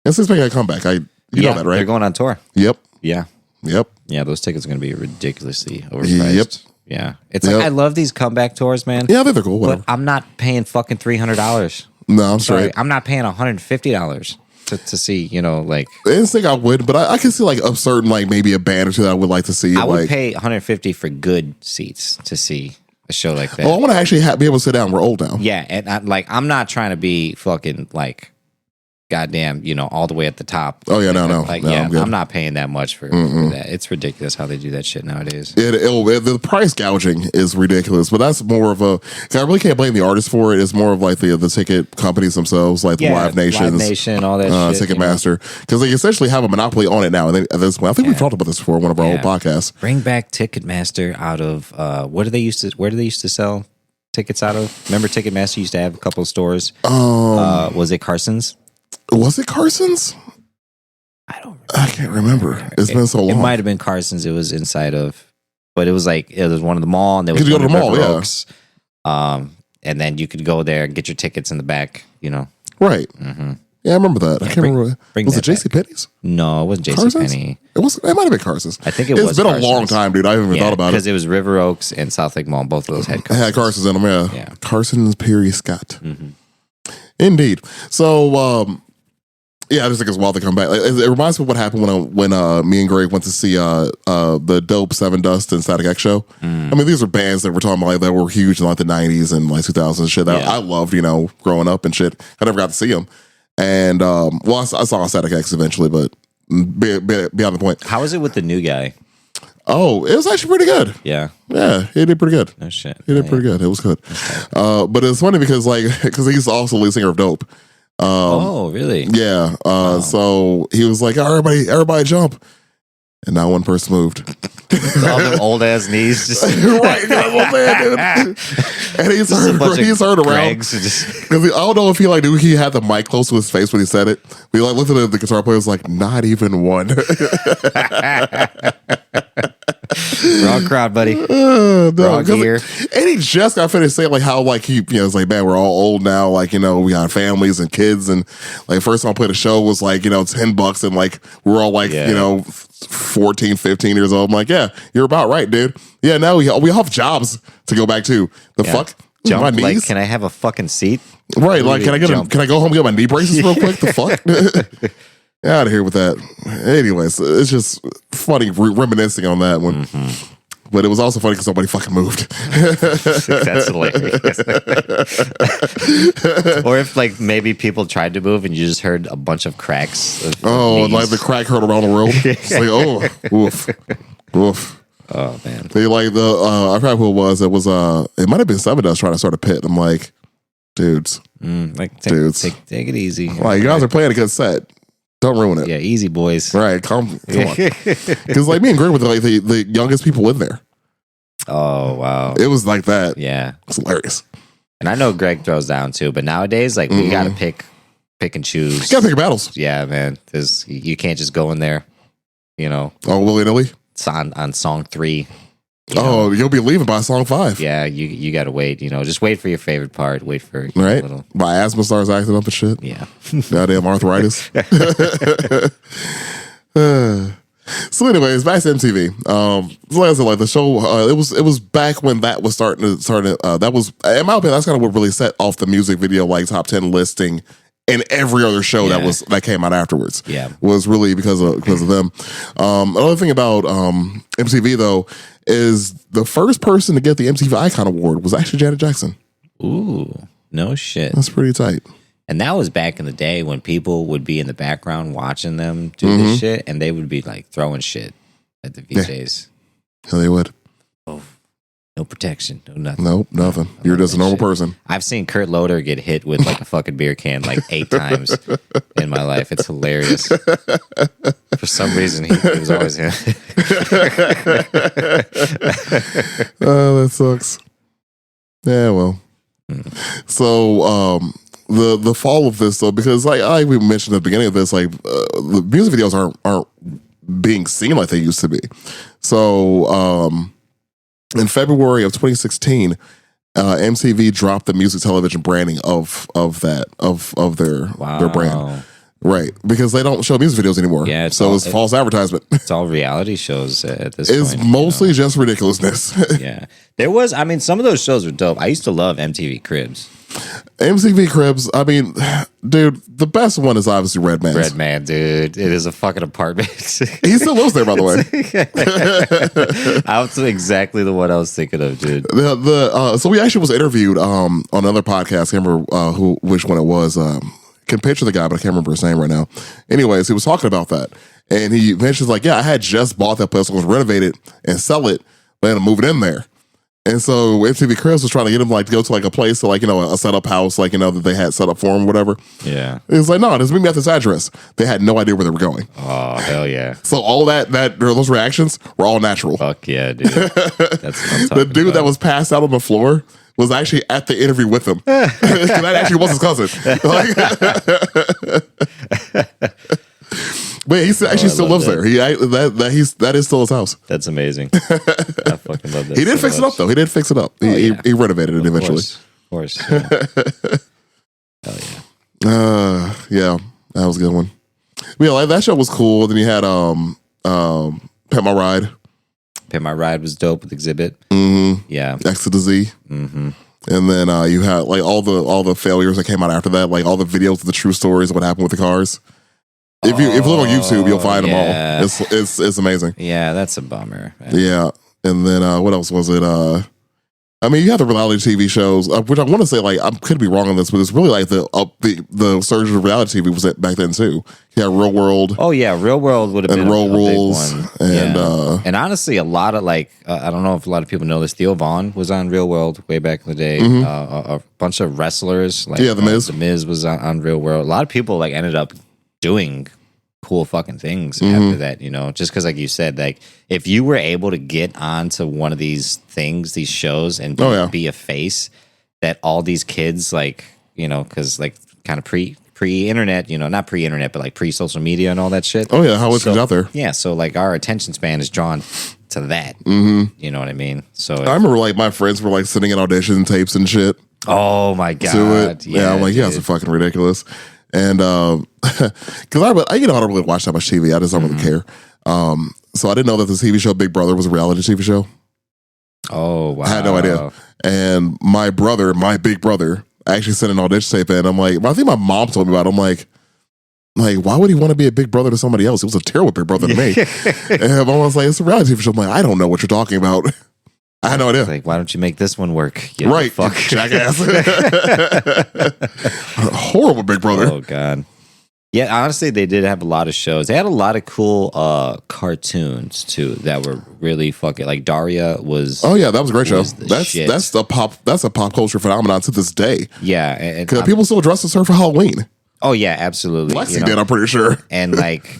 NSYNC's making a comeback. You know that, right? They're going on tour. Yep. Yeah. Yep. Yeah, those tickets are going to be ridiculously overpriced. Yep. Yeah. It's like I love these comeback tours, man. Yeah, they're cool. Whatever. But I'm not paying fucking $300. No, I'm sorry. I'm not paying $150 to see, like. I didn't think I would, but I can see like a certain like maybe a band or two that I would like to see. I would pay $150 for good seats to see a show like that. Oh, I want to actually be able to sit down. We're old now. Yeah, and I'm not trying to be fucking like goddamn, all the way at the top. Oh yeah, no. Like, no, yeah, I'm not paying that much for that. It's ridiculous how they do that shit nowadays. The price gouging is ridiculous, but that's more of a. I really can't blame the artists for it. It's more of like the ticket companies themselves, like the Live Nation, all that shit. Ticketmaster, because they essentially have a monopoly on it now. And at this point, I think we've talked about this before in one of our old podcasts. Bring back Ticketmaster out of where do they used to sell tickets out of? Remember Ticketmaster used to have a couple of stores. Was it Carson's? Was it Carson's? I can't remember. It's been so long. It might have been Carson's. It was inside of, but it was like it was one of the mall, and there was you could go to the mall, River Oaks. And then you could go there and get your tickets in the back. Right. Mm-hmm. Yeah, I remember that. I can't remember. Was it J.C. Penney's? No, it wasn't J.C. Penney. It might have been Carson's. I think it's been a long time, dude. I haven't even thought about it because it was River Oaks and South Lake Mall. Both of those had Carson's. Had Carson's in them. Yeah. Carson's Perry Scott. Indeed. So. Yeah, I just think it's wild to come back. It reminds me of what happened when me and Greg went to see the dope Seven Dust and Static X show. I mean, these are bands that we're talking about that were huge in like the 90s and like 2000s and shit that I loved, growing up and shit. I never got to see them. And I saw Static X eventually, but beyond the point. How is it with the new guy? Oh, it was actually pretty good. Yeah. Yeah, he did pretty good. No shit. He did pretty good. It was good. But it's funny because he's also lead singer of Dope. Oh, really? Yeah. So he was like, oh, everybody jump. And not one person moved. All them old ass knees. Just right. Man, and he's heard around. Because I don't know if he knew he had the mic close to his face when he said it. We looked at the guitar player, was like, not even one. Wrong crowd, buddy. No, Wrong gear. And he just got finished saying how he it's like, man, we're all old now, we got families and kids, and first time I played a show was $10 and we're all 14, 15 years old. I'm like, yeah, you're about right, dude. Yeah, now we all have jobs to go back to. Fuck? Jump, my knees? can I have a fucking seat? Right, can I go home and get my knee braces real quick? The fuck? Out of here with that. Anyways, it's just funny reminiscing on that one. Mm-hmm. But it was also funny because nobody fucking moved. That's hilarious. Or if maybe people tried to move and you just heard a bunch of cracks. Like the crack heard around the room. It's like, oh, oof, oof. Oh man. They I forgot who it was. It was it might have been Seven Dust trying to start a pit. I'm like, dudes, dudes, take it easy. You guys are playing a good set. Don't ruin it. Yeah, easy, boys. Right, come on. Because me and Greg were the youngest people in there. Oh, wow. It was like that. Yeah. It's hilarious. And I know Greg throws down too, but nowadays, we got to pick and choose. You got to pick your battles. Yeah, man. You can't just go in there, Oh, willy-nilly? It's on song 3. You'll be leaving by song 5. Yeah, you got to wait. Just wait for your favorite part. Wait for right. My asthma starts acting up and shit. Yeah, goddamn arthritis. So, anyways, back to MTV. Like I said, the show. It was back when that was starting. That was, in my opinion, that's kind of what really set off the music video top 10 listing. And every other show that came out afterwards, was really because of them. Another thing about MTV though is the first person to get the MTV Icon Award was actually Janet Jackson. Ooh, no shit. That's pretty tight. And that was back in the day when people would be in the background watching them do this shit, and they would be throwing shit at the VJs. Yeah, they would. Oh, no protection, no nothing. Nope, nothing. You're just a normal person. I've seen Kurt Loder get hit with a fucking beer can 8 times in my life. It's hilarious. For some reason, it was always him. Oh, that sucks. Yeah, well. So, the fall of this though, because like we mentioned at the beginning of this, the music videos aren't being seen like they used to be. So, in February of 2016, MTV dropped the music television branding of their brand, right? Because they don't show music videos anymore. Yeah, it's false advertisement. It's all reality shows at this point. It's mostly just ridiculousness. Yeah, there was. I mean, some of those shows were dope. I used to love MTV Cribs. MTV Cribs, I mean, dude, the best one is obviously Redman. Redman, dude. It is a fucking apartment. He still lives there, by the way. That's exactly the one I was thinking of, dude. So we actually was interviewed on another podcast. I can't remember which one it was. Can picture the guy, but I can't remember his name right now. Anyways, he was talking about that. And he mentions I had just bought that place, I was renovated and sell it, but I'm moving in there. And so MTV Cribs was trying to get him to go to a place, a setup house, that they had set up for him, whatever. Yeah. It was no, just meet me at this address. They had no idea where they were going. Oh, hell yeah. So all those reactions were all natural. Fuck yeah, dude. That's what I'm talking The dude that was passed out on the floor was actually at the interview with him. That actually was his cousin. But he actually still lives there. That is still his house. That's amazing. I fucking love that. He did fix it up though. He did fix it up. He renovated it eventually. Of course. Yeah. Hell yeah. Yeah, that was a good one. Yeah, that show was cool. Then you had Pimp My Ride. Pimp My Ride was dope with Exhibit. Mm-hmm. Yeah. X to the Z. Mm-hmm. And then you had all the failures that came out after that, all the videos of the true stories of what happened with the cars. If you look on YouTube, you'll find them all. It's amazing. Yeah, that's a bummer. Man. Yeah, and then what else was it? I mean, you have the reality TV shows, which I want to say, like, I could be wrong on this, but it's really like the surge of reality TV was back then too. Yeah, Real World. Oh yeah, Real World would have been Roll a Rules, big one. and and honestly, a lot of like I don't know if a lot of people know this. Theo Vaughn was on Real World way back in the day. A bunch of wrestlers, like The Miz. The Miz was on Real World. A lot of people like ended up doing cool fucking things after that, you know, just because like you said, like if you were able to get onto one of these things, these shows, and be a face that all these kids like, you know, because like kind of pre-internet, you know, not pre-internet, but like pre-social media and all that shit. Oh yeah, how was it out there? Yeah, so like our attention span is drawn to that. You know what I mean? So I remember like my friends were like sending in audition tapes and shit oh my god, to it. Yeah, I'm like, you guys are fucking ridiculous. And because I you know, I don't really watch that much TV. I just don't really care. So I didn't know that the TV show Big Brother was a reality TV show. Oh wow, I had no idea. And my big brother, actually sent an audition tape in. I'm like, I think my mom told me about it. I'm like, why would he want to be a big brother to somebody else? It was a terrible big brother to me. And my mom was like, it's a reality TV show. I'm like, I don't know what you're talking about. I had no idea. Like, why don't you make this one work? Right, fuck, jackass. Horrible big brother. Oh god. Yeah, honestly, they did have a lot of shows. They had a lot of cool cartoons too that were really fucking like Daria was. Oh yeah, that was a great show. Shit. That's a pop culture phenomenon to this day. Yeah, because people still dress as her for Halloween. Oh yeah, absolutely. Lexi did, I'm pretty sure. And like,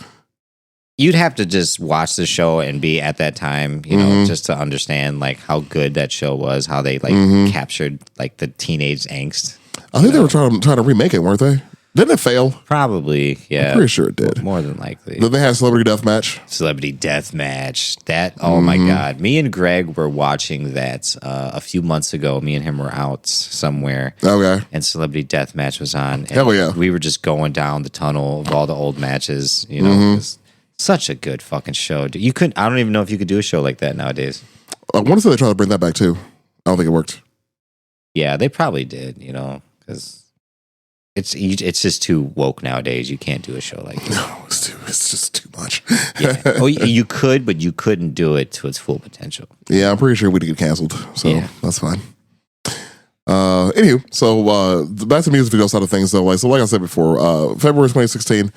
you'd have to just watch the show and be at that time, you know, just to understand like how good that show was, how they like captured like the teenage angst. I think they were trying to remake it, weren't they? Didn't it fail? Probably, yeah. I'm pretty sure it did. More than likely. Then they had Celebrity Deathmatch. Celebrity Deathmatch. That, oh my God. Me and Greg were watching that a few months ago. Me and him were out somewhere. Okay. And Celebrity Deathmatch was on. And hell yeah. We were just going down the tunnel of all the old matches, you know. It was such a good fucking show. You couldn't, I don't even know if you could do a show like that nowadays. I want to say they tried to bring that back too. I don't think it worked. Yeah, they probably did, you know, because it's just too woke nowadays. You can't do a show like that. No, it's just too much. Yeah. Oh, you could, but you couldn't do it to its full potential. Yeah, I'm pretty sure we'd get canceled. So that's fine. Anywho, so back to the music video side of things though. Like I said before, February 2016,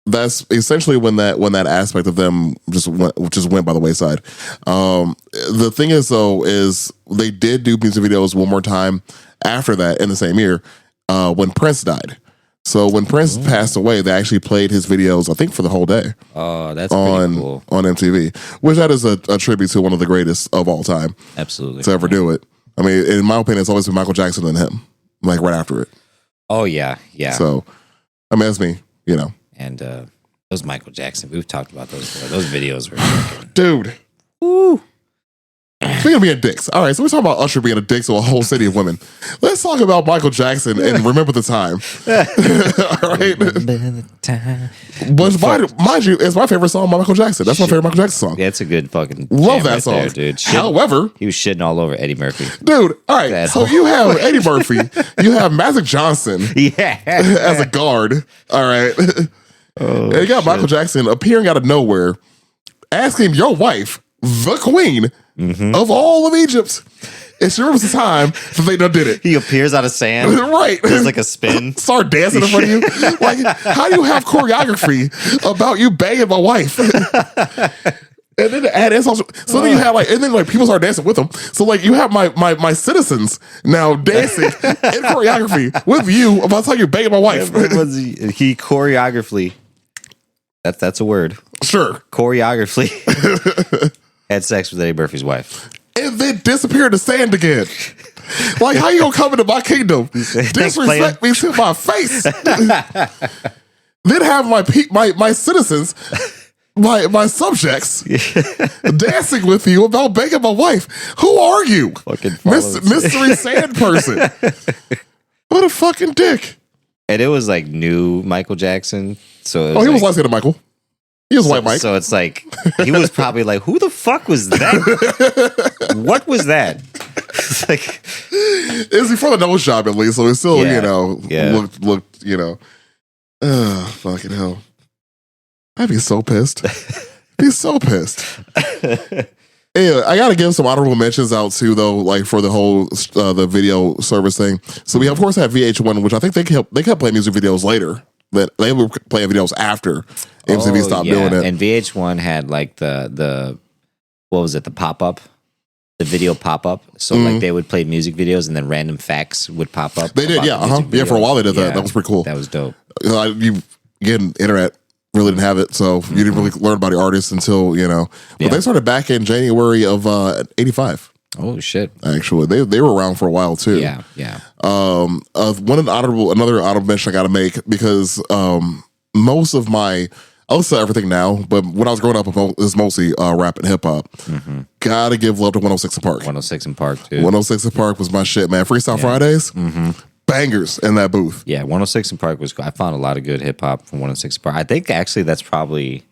that's essentially when that aspect of them just went by the wayside. The thing is though, is they did do music videos one more time after that in the same year. When Prince died. So when Prince passed away, they actually played his videos, I think, for the whole day. Oh, that's pretty cool. On MTV, which that is a tribute to one of the greatest of all time. Absolutely. To ever do it. I mean, in my opinion, it's always been Michael Jackson and him, like right after it. Oh, yeah. Yeah. So, I mean, that's me, you know. And those Michael Jackson, we've talked about those videos were fucking... Dude. Woo. Speaking of being dicks. All right, so we're talking about Usher being a dick to a whole city of women. Let's talk about Michael Jackson and Remember the Time. All right? Remember the time. But mind you, it's my favorite song by Michael Jackson. That's my favorite Michael Jackson song. Yeah, it's a good fucking love that right song, there, dude. However, he was shitting all over Eddie Murphy. Dude, all right, so you have Eddie Murphy, you have Magic Johnson as a guard. All right. And you got Michael Jackson appearing out of nowhere, asking your wife, the queen of all of Egypt, if she remembers the time that they done did it. He appears out of sand. Right. Does like a spin. Start dancing in front of you. Like, how do you have choreography about you banging my wife? And then to add insult, so then you have like, and then like people start dancing with them. So like you have my citizens now dancing in choreography with you about how you're banging my wife. He choreographically. That's a word. Sure. Choreographically. Had sex with Eddie Murphy's wife. And then disappear in the sand again. Like, how you gonna come into my kingdom, disrespect me to my face, then have my citizens, my subjects, dancing with you about banging my wife? Who are you? Fucking mystery sand person. What a fucking dick. And it was like new Michael Jackson. So he was light-skinned Michael. He was white Mike. So it's like, he was probably like, who the fuck was that? What was that? It's like, it was before the nose job at least, so it still, looked, fucking hell. I'd be so pissed. Be so pissed. Anyway, I gotta give some honorable mentions out too, though, like for the whole the video service thing. So we of course had VH1, which I think they kept playing music videos later. That they were playing videos after MTV stopped doing it. And VH1 had like the what was it? The pop up, the video pop up. So like they would play music videos, and then random facts would pop up. They did, yeah, yeah. For a while they did that. That was pretty cool. That was dope. You again, internet really didn't have it, so you didn't really learn about the artists until But they started back in January of '85. Oh shit! Actually, they were around for a while too. Yeah. Another honorable mention I got to make because most of my I listen to everything now, but when I was growing up, it was mostly rap and hip hop. Gotta give love to 106 & Park. 106 & Park, too. 106 & Park was my shit, man. Freestyle Fridays, bangers in that booth. Yeah, 106 & Park was cool. I found a lot of good hip hop from 106 & Park. I think actually that's probably.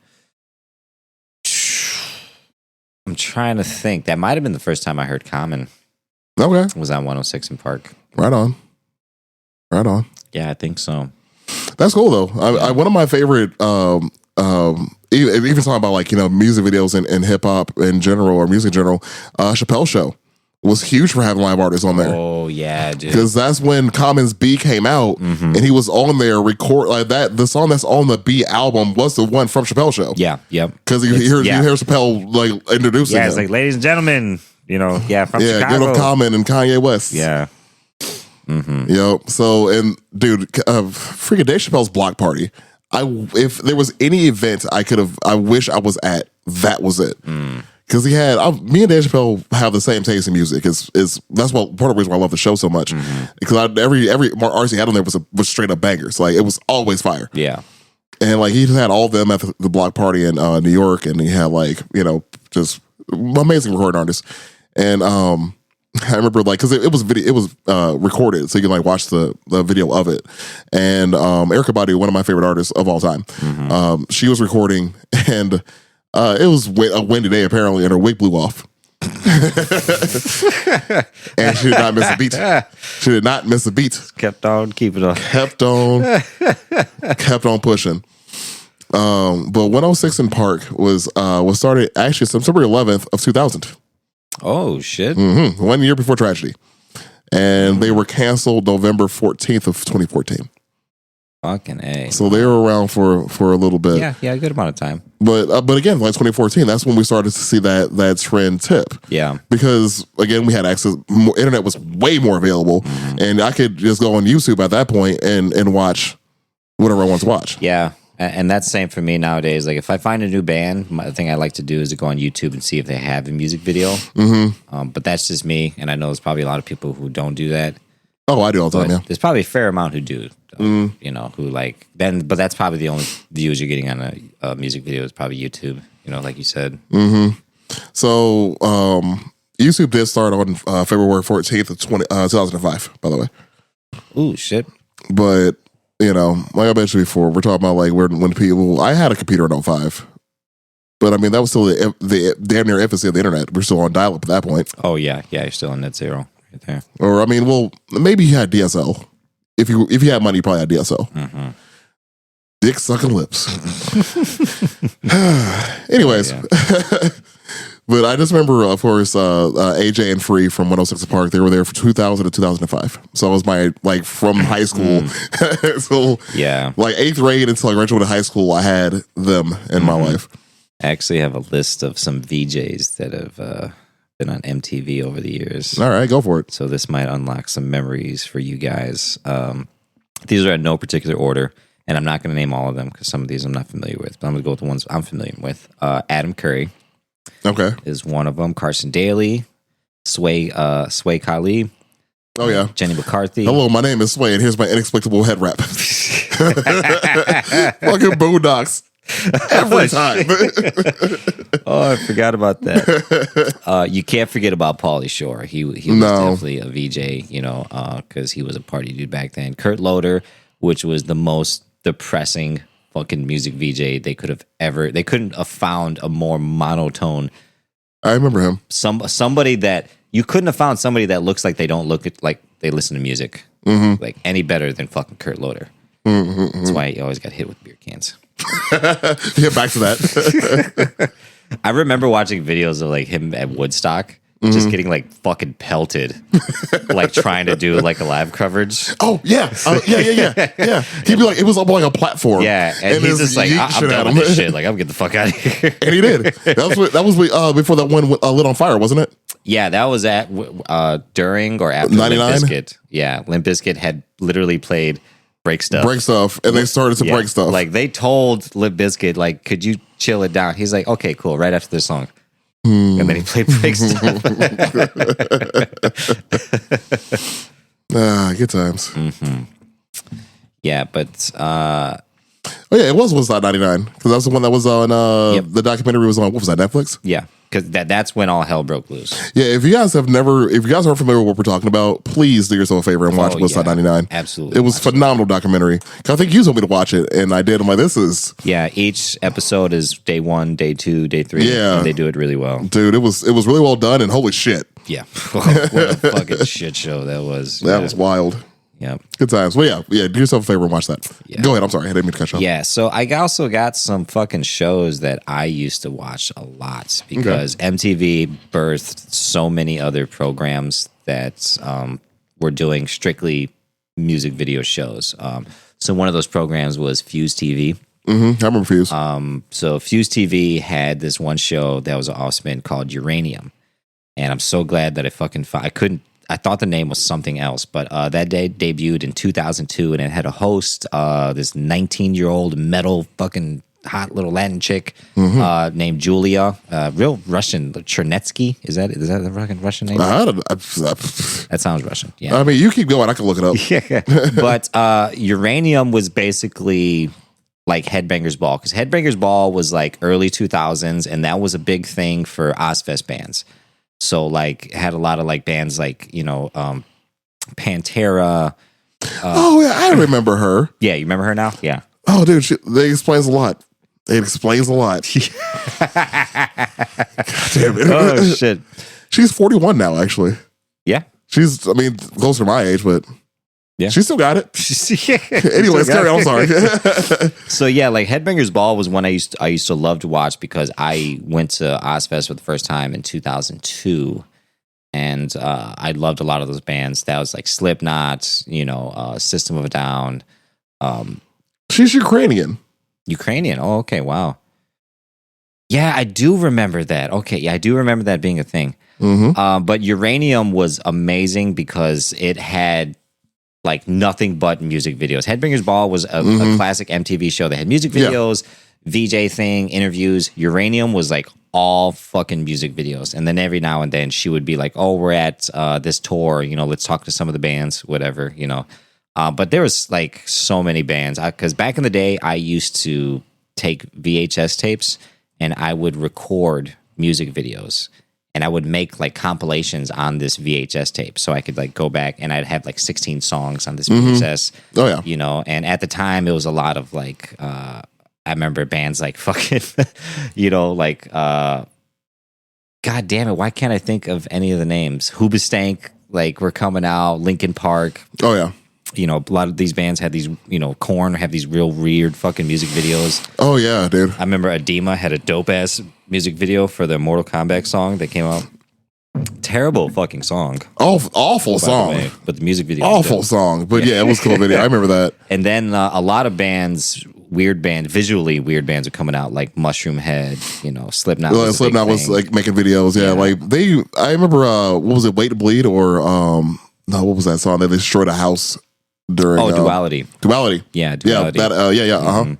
I'm trying to think. That might have been the first time I heard Common. Okay. Was on 106 & Park. Right on. Yeah, I think so. That's cool though. One of my favorite, even talking about like music videos and hip hop in general or music in general, Chappelle Show was huge for having live artists on there. Oh yeah, dude. Because that's when Common's B came out, and he was on there record like that. The song that's on the B album was the one from Chappelle Show. Yeah, yep. Because you hear Chappelle like introducing him. It's like, ladies and gentlemen, from Chicago. Give him Common and Kanye West. Yeah. So and dude, freaking Dave Chappelle's block party. If there was any event I wish I was at, that was it. Because he had me and Dave Chappelle have the same taste in music. That's what part of the reason why I love the show so much. Because every artist he had on there was straight up bangers. Like it was always fire. Yeah. And like he just had all of them at the block party in New York, and he had like just amazing recording artists. And I remember like because it was recorded, so you can like watch the video of it. And Erykah Badu, one of my favorite artists of all time, she was recording, and it was a windy day apparently, and her wig blew off. And she did not miss a beat. She did not miss a beat. Kept on keeping on. Kept on pushing. But 106 & Park was started actually September 11th of 2000. Oh shit! 1 year before tragedy, and they were canceled November 14th of 2014. Fucking A. So they were around for a little bit. Yeah, a good amount of time. But again, like 2014, that's when we started to see that trend tip. Yeah. Because again, we had access. Internet was way more available, and I could just go on YouTube at that point and watch whatever I want to watch. Yeah. And that's the same for me nowadays. Like if I find a new band, the thing I like to do is to go on YouTube and see if they have a music video. But that's just me, and I know there's probably a lot of people who don't do that. Oh, I do all the time. Yeah, there's probably a fair amount who do. Who like then, but that's probably the only views you're getting on a music video is probably YouTube. Like you said. So YouTube did start on February 14th of 2005. By the way. Ooh, shit. But. Like I mentioned before, we're talking about like when people. I had a computer in 05, but I mean that was still the damn near infancy of the internet. We're still on dial-up at that point. Oh yeah, you're still on net zero right there. Or I mean, well, maybe you had DSL. If you had money, you probably had DSL. Dick sucking lips. Anyways. But I just remember, of course, AJ and Free from 106 & Park. They were there from 2000 to 2005. So it was my, like, from high school. So, yeah. Like, 8th grade until I graduated high school, I had them in my life. I actually have a list of some VJs that have been on MTV over the years. All right, go for it. So this might unlock some memories for you guys. These are in no particular order, and I'm not going to name all of them because some of these I'm not familiar with, but I'm going to go with the ones I'm familiar with. Adam Curry. Okay. Is one of them. Carson Daly, Sway Kali. Oh yeah. Jenny McCarthy. Hello, my name is Sway, and here's my inexplicable head wrap. Fucking Boondocks. Every time. Oh, I forgot about that. You can't forget about Pauly Shore. He was definitely a VJ, because he was a party dude back then. Kurt Loder, which was the most depressing fucking music VJ they couldn't have found a more monotone. I remember him. Somebody that you couldn't have found somebody that looks like they don't look like they listen to music like any better than fucking Kurt Loder. That's why he always got hit with beer cans. Yeah, back to that. I remember watching videos of like him at Woodstock, just getting like fucking pelted, like trying to do like a live coverage. Oh yeah, yeah. He'd be like, it was up like a platform. Yeah, and he's just like, I'm done with this shit. Like, I'm getting the fuck out of here. And he did. That was before that one lit on fire, wasn't it? Yeah, that was at during or after 99? Limp Bizkit. Yeah, Limp Bizkit had literally played Break Stuff. And they started to break stuff. Like they told Limp Bizkit, like, could you chill it down? He's like, okay, cool. Right after this song. And then he played Break Stuff. Good times. Yeah, but oh yeah, it was Woodstock 99 because that's the one that was on the documentary was on, what was that, Netflix? yeah, because that's when all hell broke loose. Yeah, if you guys aren't familiar with what we're talking about, please do yourself a favor and watch Woodstock 99. Absolutely. It was a phenomenal documentary. I think you told me to watch it, and I did. I'm like, this is... Yeah, each episode is day 1, day 2, day 3. Yeah. And they do it really well. Dude, it was really well done, and holy shit. Yeah. What a fucking shit show that was. That was wild. Yeah. Good times. Well, yeah, do yourself a favor and watch that. Yeah. Go ahead. I'm sorry. I didn't mean to cut you off. Yeah. So I also got some fucking shows that I used to watch a lot because MTV birthed so many other programs that were doing strictly music video shows. So one of those programs was Fuse TV. I remember Fuse. So Fuse TV had this one show that was an off-spin called Uranium. And I'm so glad that I thought the name was something else, but that day debuted in 2002, and it had a host, this 19-year-old metal fucking hot little Latin chick named Julia, real Russian, Chernetsky. Is that the fucking Russian name? That sounds Russian. Yeah. I mean, you keep going. I can look it up. Yeah. But Uranium was basically like Headbangers Ball, because Headbangers Ball was like early 2000s, and that was a big thing for Ozfest bands. So like had a lot of like bands like, Pantera. Oh yeah, I remember her. Yeah, you remember her now? Yeah. Oh dude, that explains a lot. It explains a lot. God damn it. Oh shit. She's 41 now, actually. Yeah. She's, closer to my age, but yeah, she still got it. Anyways, carry on. I'm sorry. So yeah, like Headbangers Ball was one I used to love to watch because I went to Ozfest for the first time in 2002, and I loved a lot of those bands. That was like Slipknot, System of a Down. She's Ukrainian. Ukrainian. Oh, okay. Wow. Yeah, I do remember that. Okay, yeah, I do remember that being a thing. But Uranium was amazing because it had like nothing but music videos. Headbangers Ball was a classic MTV show that had music videos, VJ thing, interviews. Uranium was like all fucking music videos. And then every now and then she would be like, oh, we're at this tour, let's talk to some of the bands, whatever, But there was like so many bands. Because back in the day, I used to take VHS tapes and I would record music videos. And I would make like compilations on this VHS tape, so I could like go back and I'd have like 16 songs on this VHS. Oh yeah, And at the time it was a lot of like I remember bands like fucking, God damn it, why can't I think of any of the names? Hoobastank, like were coming out, Linkin Park. Oh yeah. A lot of these bands had these, Korn have these real weird fucking music videos. Oh yeah, dude. I remember Edema had a dope ass music video for the Mortal Kombat song that came out. Terrible fucking song. Awful song. But the music video. Awful song. But yeah, it was a cool video. I remember that. And then a lot of bands, visually weird bands are coming out, like Mushroom Head, Slipknot. Slipknot was like making videos. Yeah, like I remember, what was it, Wait to Bleed, or, no, what was that song that destroyed a house during? Duality. Duality. Yeah, Duality. Yeah,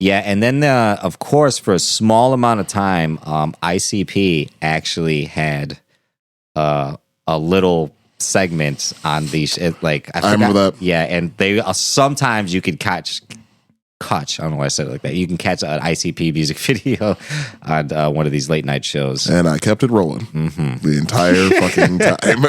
Yeah, and then, of course, for a small amount of time, ICP actually had a little segment on these. I remember that. Yeah, and they sometimes you could catch. I don't know why I said it like that. You can catch an ICP music video on one of these late night shows, and I kept it rolling the entire fucking time.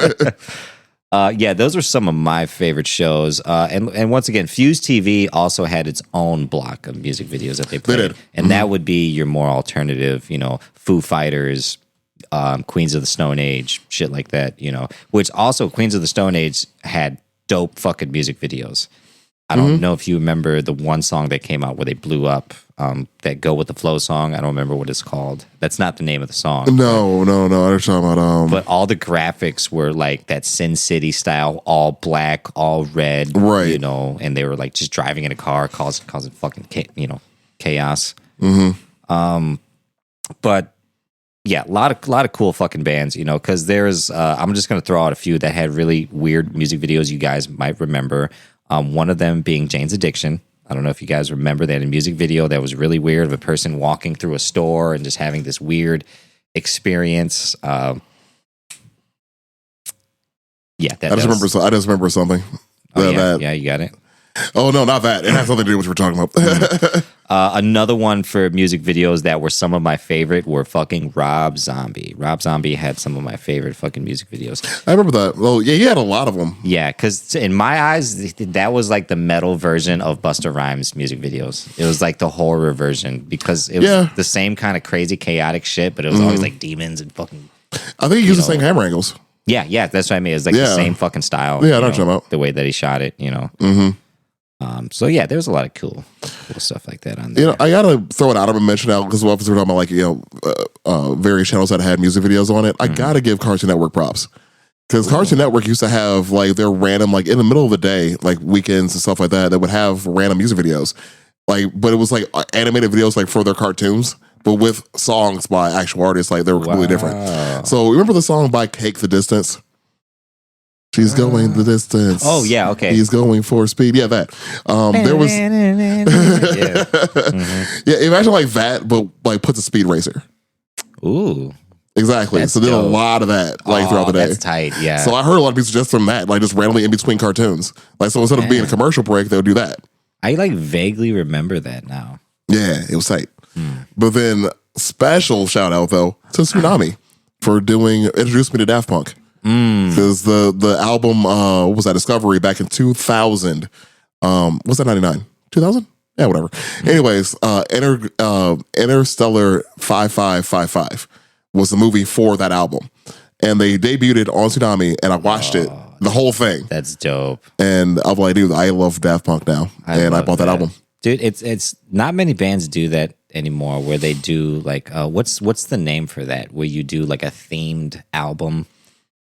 Yeah, those were some of my favorite shows. And once again, Fuse TV also had its own block of music videos that they played. They did. And that would be your more alternative, Foo Fighters, Queens of the Stone Age, shit like that, Which also, Queens of the Stone Age had dope fucking music videos. I don't know if you remember the one song that came out where they blew up. that Go With The Flow song. I don't remember what it's called. That's not the name of the song. No. I'm talking about. But all the graphics were like that Sin City style, all black, all red, Right. You know, and they were like just driving in a car, causing fucking chaos. But yeah, a lot of cool fucking bands, you know, because there's I'm just gonna throw out a few that had really weird music videos you guys might remember. One of them being Jane's Addiction. I don't know if you guys remember that in music video that was really weird of a person walking through a store and just having this weird experience. Yeah, I just remember something. Yeah, you got it. Oh no, not that. It has something to do with what we're talking about. Another one for music videos that were some of my favorite were fucking Rob Zombie. Rob Zombie had some of my favorite fucking music videos. I remember that. Well, yeah, he had a lot of them. Yeah, because in my eyes, that was like the metal version of Busta Rhymes music videos. It was like the horror version because it was the same kind of crazy, chaotic shit, but it was always like demons and fucking. I think he used the same camera angles. Yeah, that's what I mean. It's like the same fucking style. Yeah, I know what you're talking about. The way that he shot it, you know. So yeah, there's a lot of cool stuff like that on there. You know, I gotta throw an honorable mention out because we're talking about like various channels that had music videos on it. I gotta give Cartoon Network props because Cartoon Network used to have like their random like in the middle of the day, like weekends and stuff like that, that would have random music videos, like but it was like animated videos like for their cartoons, but with songs by actual artists. Like they were completely different. So remember the song by Cake the Distance? She's going the distance. Oh yeah, okay. He's going for speed. Yeah, that. There was imagine like that, but like puts a speed racer. Ooh, exactly. That's so there's a dope. lot of that like throughout the day. That's tight. Yeah. So I heard a lot of people just from that, like just randomly in between cartoons. Like so instead of being a commercial break, they would do that. I like vaguely remember that now. Yeah, it was tight. But then special shout out though to Tsunami for introduced me to Daft Punk. Because the album what was that, Discovery, back in 2000, was that 99 2000, yeah, whatever. Anyways, Interstellar 5555 was the movie for that album, and they debuted it on Tsunami, and I watched it, the whole thing. That's dope. And I'm like, dude, I love Daft Punk now, and I bought that album. Dude, it's not many bands do that anymore where they do like what's the name for that, where you do like a themed album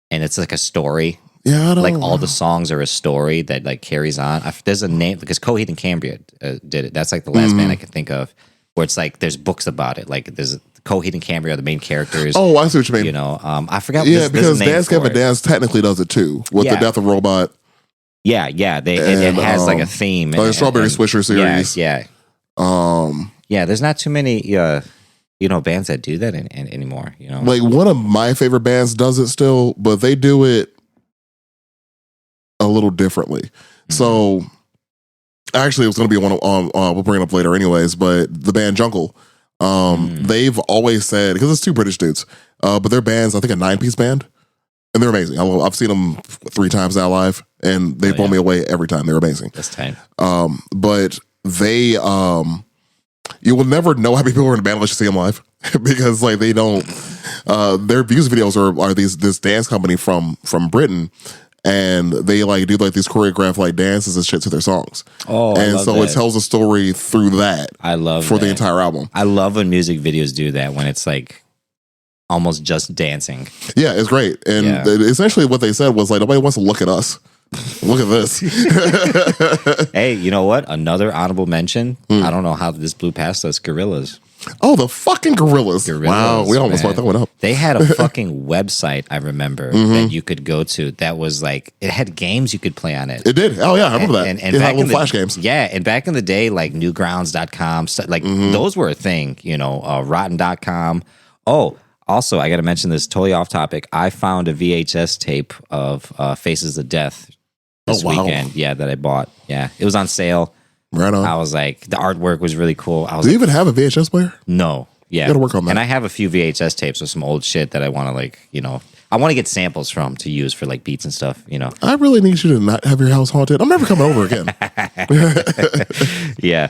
and it's like a story. Yeah, I don't like know. all the songs are a story that like carries on. There's a name because Coheed and Cambria did it. That's like the last band I can think of where it's like there's books about it. Like there's Coheed and Cambria are the main characters. Oh, I see what you mean. You know, I forgot. Yeah, because Dance Gavin Dance technically does it too with the Death of Robot. Yeah. It has like a theme. Like the Strawberry Swisher series. Yeah. Yeah, there's not too many bands that do that anymore. You know, like one of my favorite bands does it still, but they do it a little differently. So actually, it was going to be one we'll bring it up later, anyways. But the band Jungle, they've always said, because it's two British dudes, but their band's I think a 9-piece band, and they're amazing. I've seen them 3 times now live, and they blow me away every time. They're amazing. That's tight. But they you will never know how many people are in a band unless you see them live because like they don't their music videos are this dance company from Britain, and they like do like these choreographed like dances and shit to their songs. And so it tells a story through that. I love the entire album. I love when music videos do that, when it's like almost just dancing. Yeah, it's great. And essentially what they said was like, nobody wants to look at us. Look at this. Hey, you know what? Another honorable mention. I don't know how this blew past us. Gorillaz. Oh, the fucking Gorillaz. Wow, we almost fucked that one up. They had a fucking website, I remember, that you could go to that was like, it had games you could play on it. It did. Oh, yeah, I remember that. And it had little flash games. Yeah, and back in the day, like Newgrounds.com, like those were a thing, you know, Rotten.com. Oh, also, I got to mention this, totally off topic. I found a VHS tape of Faces of Death this weekend. Yeah, that I bought. Yeah, it was on sale. Right on. I was like, the artwork was really cool. Do you even have a VHS player? No. Yeah. You gotta work on that. And I have a few VHS tapes of some old shit that I want to like, you know, I want to get samples from to use for like beats and stuff, you know. I really need you to not have your house haunted. I'm never coming over again. Yeah.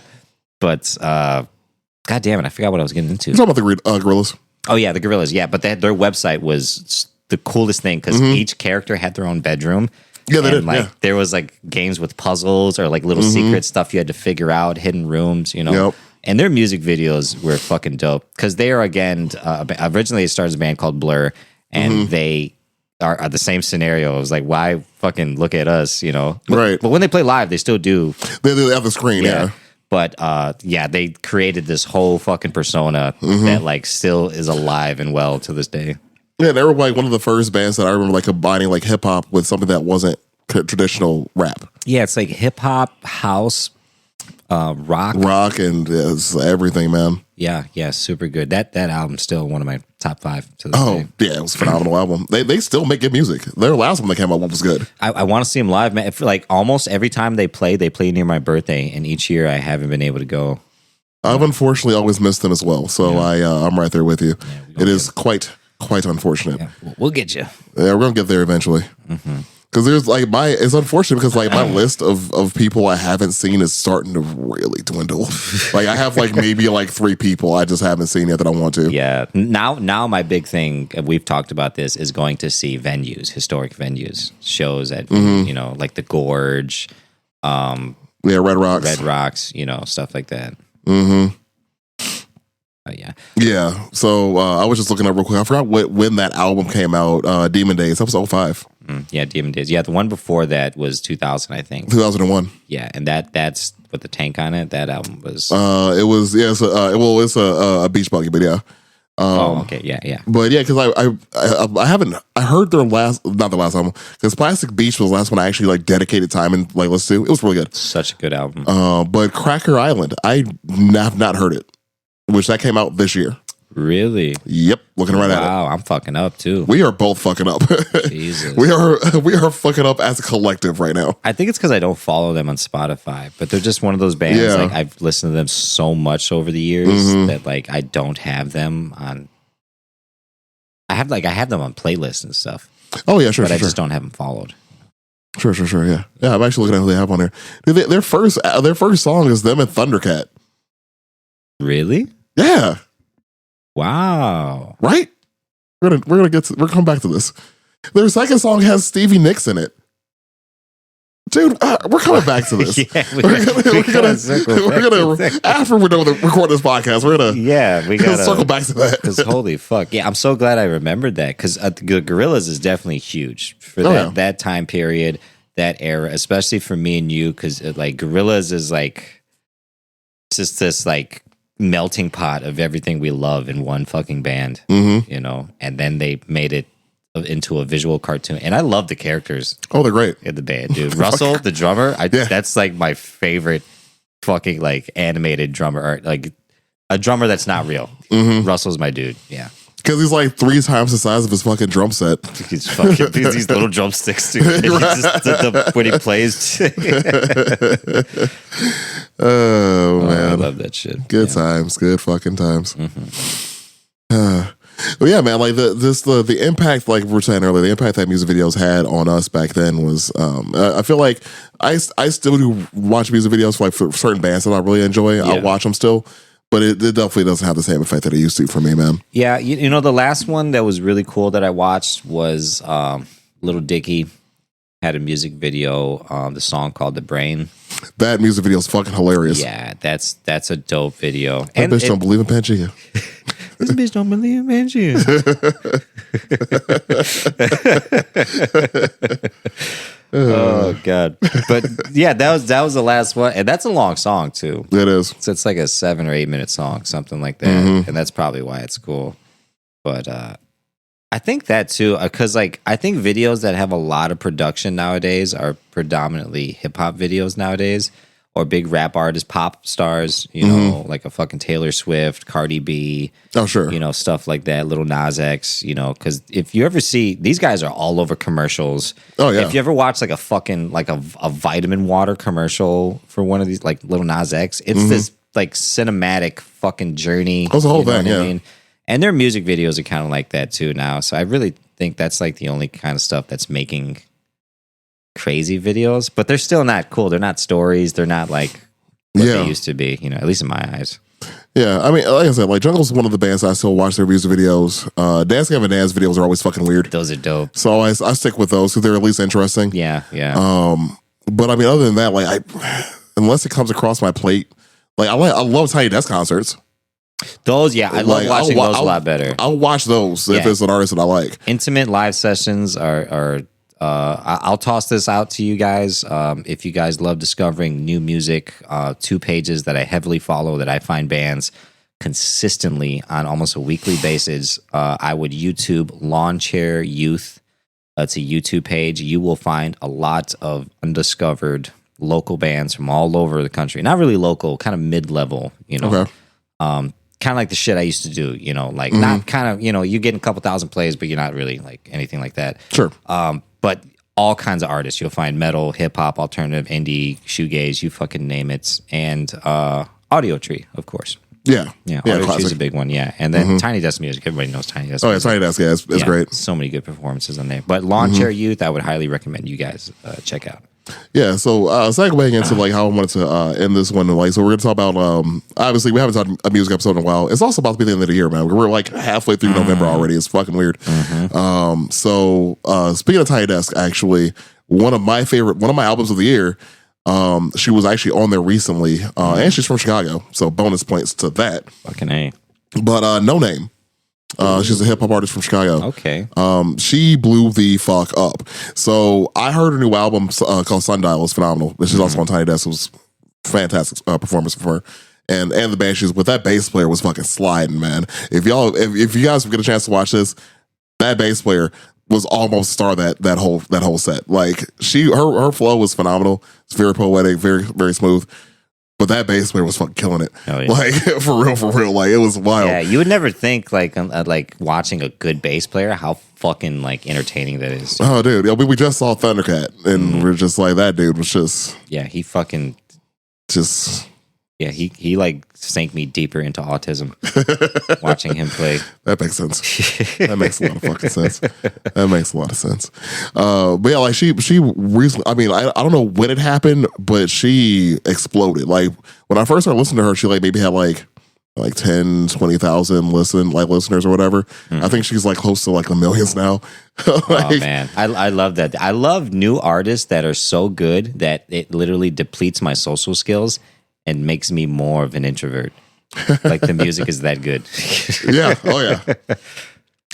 But, God damn it, I forgot what I was getting into. You're talking about the Gorillaz. Oh, yeah, the Gorillaz. Yeah, but their website was the coolest thing because each character had their own bedroom. Yeah, they did. Like there was like games with puzzles or like little secret stuff you had to figure out, hidden rooms, you know. And their music videos were fucking dope because they are, again, originally it started as a band called Blur, and they are the same scenario. It was like, why fucking look at us, you know? Right. But when they play live, they still do. They have the screen, yeah. But they created this whole fucking persona that like still is alive and well to this day. Yeah, they were like one of the first bands that I remember like combining like hip hop with something that wasn't traditional rap. Yeah, it's like hip hop, house, rock, and it's everything, man. Yeah, super good. That album's still one of my top 5 to this day. Yeah, it was a phenomenal album. They still make good music. Their last one that came out was good. I want to see them live, man. If, like almost every time they play near my birthday, and each year I haven't been able to go. I've unfortunately always missed them as well, so I'm right there with you. It is quite unfortunate. Yeah, we'll get you. Yeah, we're gonna get there eventually. Because there's like it's unfortunate because like my list of people I haven't seen is starting to really dwindle. Like I have like maybe like 3 people I just haven't seen yet that I want to. Yeah. Now my big thing, we've talked about this, is going to see venues, historic venues, shows at you know, like the Gorge, Red Rocks, you know, stuff like that. Yeah. So I was just looking up real quick. I forgot when that album came out. Demon Days. That was 05. Yeah, Demon Days. Yeah, the one before that was 2000, I think. 2001. Yeah, and that's with the tank on it. That album was. It was it's a beach buggy, but yeah. Okay, yeah. But yeah, because I haven't heard their not the last album, because Plastic Beach was the last one I actually like dedicated time and like listened to. It was really good. Such a good album. But Cracker Island, I have not heard it, which that came out this year. Really? Yep. Looking right at it. Wow, I'm fucking up too. We are both fucking up. Jesus. We are fucking up as a collective right now. I think it's because I don't follow them on Spotify, but they're just one of those bands. Yeah. Like I've listened to them so much over the years that like I don't have them on. I have them on playlists and stuff. Oh yeah, sure. But I just don't have them followed. Sure. Yeah. I'm actually looking at who they have on there. Dude, their first song is them and Thundercat. Really? Yeah. Wow. Right? We're gonna come back to this. Their second song has Stevie Nicks in it. Dude, we're coming back to this. Yeah, we're gonna after we're done with record this podcast, we're gonna we gotta circle back to that. Because holy fuck, yeah, I'm so glad I remembered that, because Gorillaz is definitely huge for that time period, that era, especially for me and you, because like Gorillaz is like just this like melting pot of everything we love in one fucking band, you know, and then they made it into a visual cartoon, and I love the characters. Oh, they're great in the band, dude. Russell, the drummer, that's like my favorite fucking like animated drummer, or like a drummer that's not real. Russell's my dude. Yeah, because he's like 3 times the size of his fucking drum set. He's fucking these little drumsticks, dude. When he plays. Oh man, I love that shit. Good times, good fucking times. Well, yeah, man. Like the impact, like we were saying earlier, the impact that music videos had on us back then was. I feel like I still do watch music videos for certain bands that I really enjoy. Yeah. I'll watch them still, but it definitely doesn't have the same effect that it used to for me, man. Yeah, you know, the last one that was really cool that I watched was Little Dicky had a music video, the song called "The Brain." That music video is fucking hilarious. Yeah, that's a dope video. That bitch don't believe in Pangea. This bitch don't believe in Pangea. Oh god! But yeah, that was the last one, and that's a long song too. It is. So it's like a 7 or 8 minute song, something like that, and that's probably why it's cool. But I think that too, because like I think videos that have a lot of production nowadays are predominantly hip hop videos nowadays, or big rap artists, pop stars, you know, like a fucking Taylor Swift, Cardi B. Oh, sure. You know, stuff like that, Little Nas X, you know, because if you ever see, these guys are all over commercials. Oh, yeah. If you ever watch like a fucking, like a vitamin water commercial for one of these, like Little Nas X, it's this like cinematic fucking journey. That's the whole thing, yeah. I mean? And their music videos are kind of like that too now. So I really think that's like the only kind of stuff that's making crazy videos, but they're still not cool. They're not stories. They're not like what they used to be, you know, at least in my eyes. Yeah, I mean, like I said, like Jungle's one of the bands I still watch their music videos. Dance Gavin Dance videos are always fucking weird. Those are dope. So I stick with those because they're at least interesting. Yeah. But I mean, other than that, like unless it comes across my plate, Like I love Tiny Desk concerts. Those, yeah, I love watching those a lot better. I'll watch those if it's an artist that I like. Intimate live sessions are I'll toss this out to you guys. If you guys love discovering new music, 2 pages that I heavily follow that I find bands consistently on almost a weekly basis. I would YouTube Lawn Chair Youth. It's a YouTube page. You will find a lot of undiscovered local bands from all over the country. Not really local, kind of mid-level, you know. Okay. Kind of like the shit I used to do, you know, like not kind of, you know, you're getting a couple thousand plays, but you're not really like anything like that. Sure. But all kinds of artists. You'll find metal, hip hop, alternative, indie, shoegaze, you fucking name it. And Audio Tree, of course. Yeah. Audio Tree is a big one, yeah. And then Tiny Desk Music. Everybody knows Tiny Desk Music. Tiny Desk, yeah, it's great. So many good performances on there. But Lawn Chair Youth, I would highly recommend you guys check out. Yeah, so segueing into like how I wanted to end this one, like, so we're gonna talk about obviously we haven't talked a music episode in a while. It's also about to be the end of the year, man. We're like halfway through November already. It's fucking weird. So speaking of Tiny Desk, actually, one of my albums of the year, she was actually on there recently, and she's from Chicago, so bonus points to that. Fucking A. But No Name. She's a hip hop artist from Chicago. Okay. She blew the fuck up. So I heard her new album called Sundial. It's phenomenal. She's also on Tiny Desk. It was fantastic performance from her. And the band she's with, that bass player was fucking sliding, man. If you guys get a chance to watch this, that bass player was almost star that whole set. Like her flow was phenomenal. It's very poetic, very, very smooth. But that bass player was fucking killing it. Yeah. Like for real. Like it was wild. Yeah, you would never think like watching a good bass player how fucking like entertaining that is. Oh, dude, we just saw Thundercat, and we're just like, that dude was just he fucking just he like sank me deeper into autism watching him play. That makes sense. That makes a lot of fucking sense. That makes a lot of sense. But yeah, like she recently, I mean, I don't know when it happened, but she exploded. Like when I first started listening to her, she like maybe had like 10, 20,000 listeners or whatever. I think she's like close to like the millions now. Oh man, I love that. I love new artists that are so good that it literally depletes my social skills and makes me more of an introvert. Like the music is that good. Yeah. Oh yeah.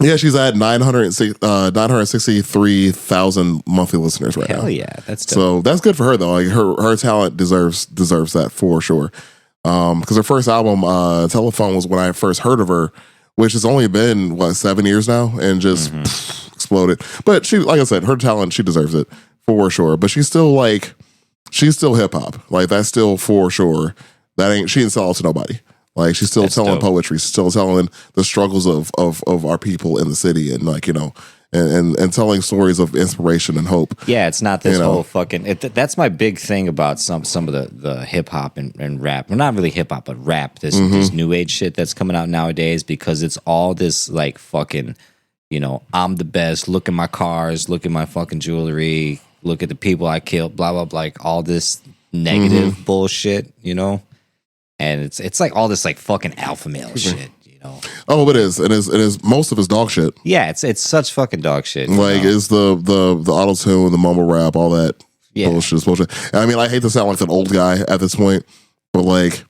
Yeah, she's at 963,000 monthly listeners right now. Hell yeah, that's dope. So that's good for her though. Like her talent deserves that for sure. Because her first album, Telephone, was when I first heard of her, which has only been 7 years now, and just exploded. But she, like I said, her talent, she deserves it for sure. But she's still hip hop. Like that's still for sure. She didn't sell out to nobody. Like she's still telling poetry, she's still telling the struggles of our people in the city, and like, you know, and telling stories of inspiration and hope. Yeah, it's not this whole fucking. That's my big thing about some of the hip hop and rap. Well, not really hip hop, but rap. This new age shit that's coming out nowadays, because it's all this like fucking, you know, I'm the best. Look at my cars. Look at my fucking jewelry. Look at the people I killed. Blah blah blah. Like all this negative bullshit, you know. And it's like all this like fucking alpha male shit, you know. Oh, it is. It is. Most of it's dog shit. Yeah, it's such fucking dog shit. Like it's the auto tune, the mumble rap, all that bullshit. And I mean, I hate to sound like an old guy at this point, but like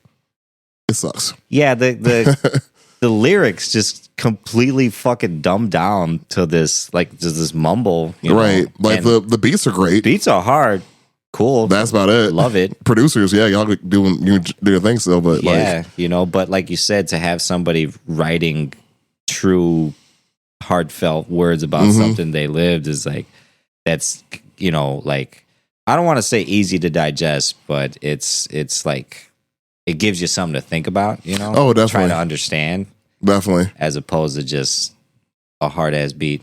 it sucks. Yeah, the lyrics just completely fucking dumbed down to this mumble, you know? Right? Like the beats are great. Beats are hard. Cool. That's about it. Love it. Producers, yeah, y'all doing your thing still, but yeah, you know, but like you said, to have somebody writing true, heartfelt words about something they lived is like, that's, you know, like, I don't want to say easy to digest, but it's like, it gives you something to think about, you know? Oh, definitely. Try to understand. Definitely. As opposed to just a hard ass beat.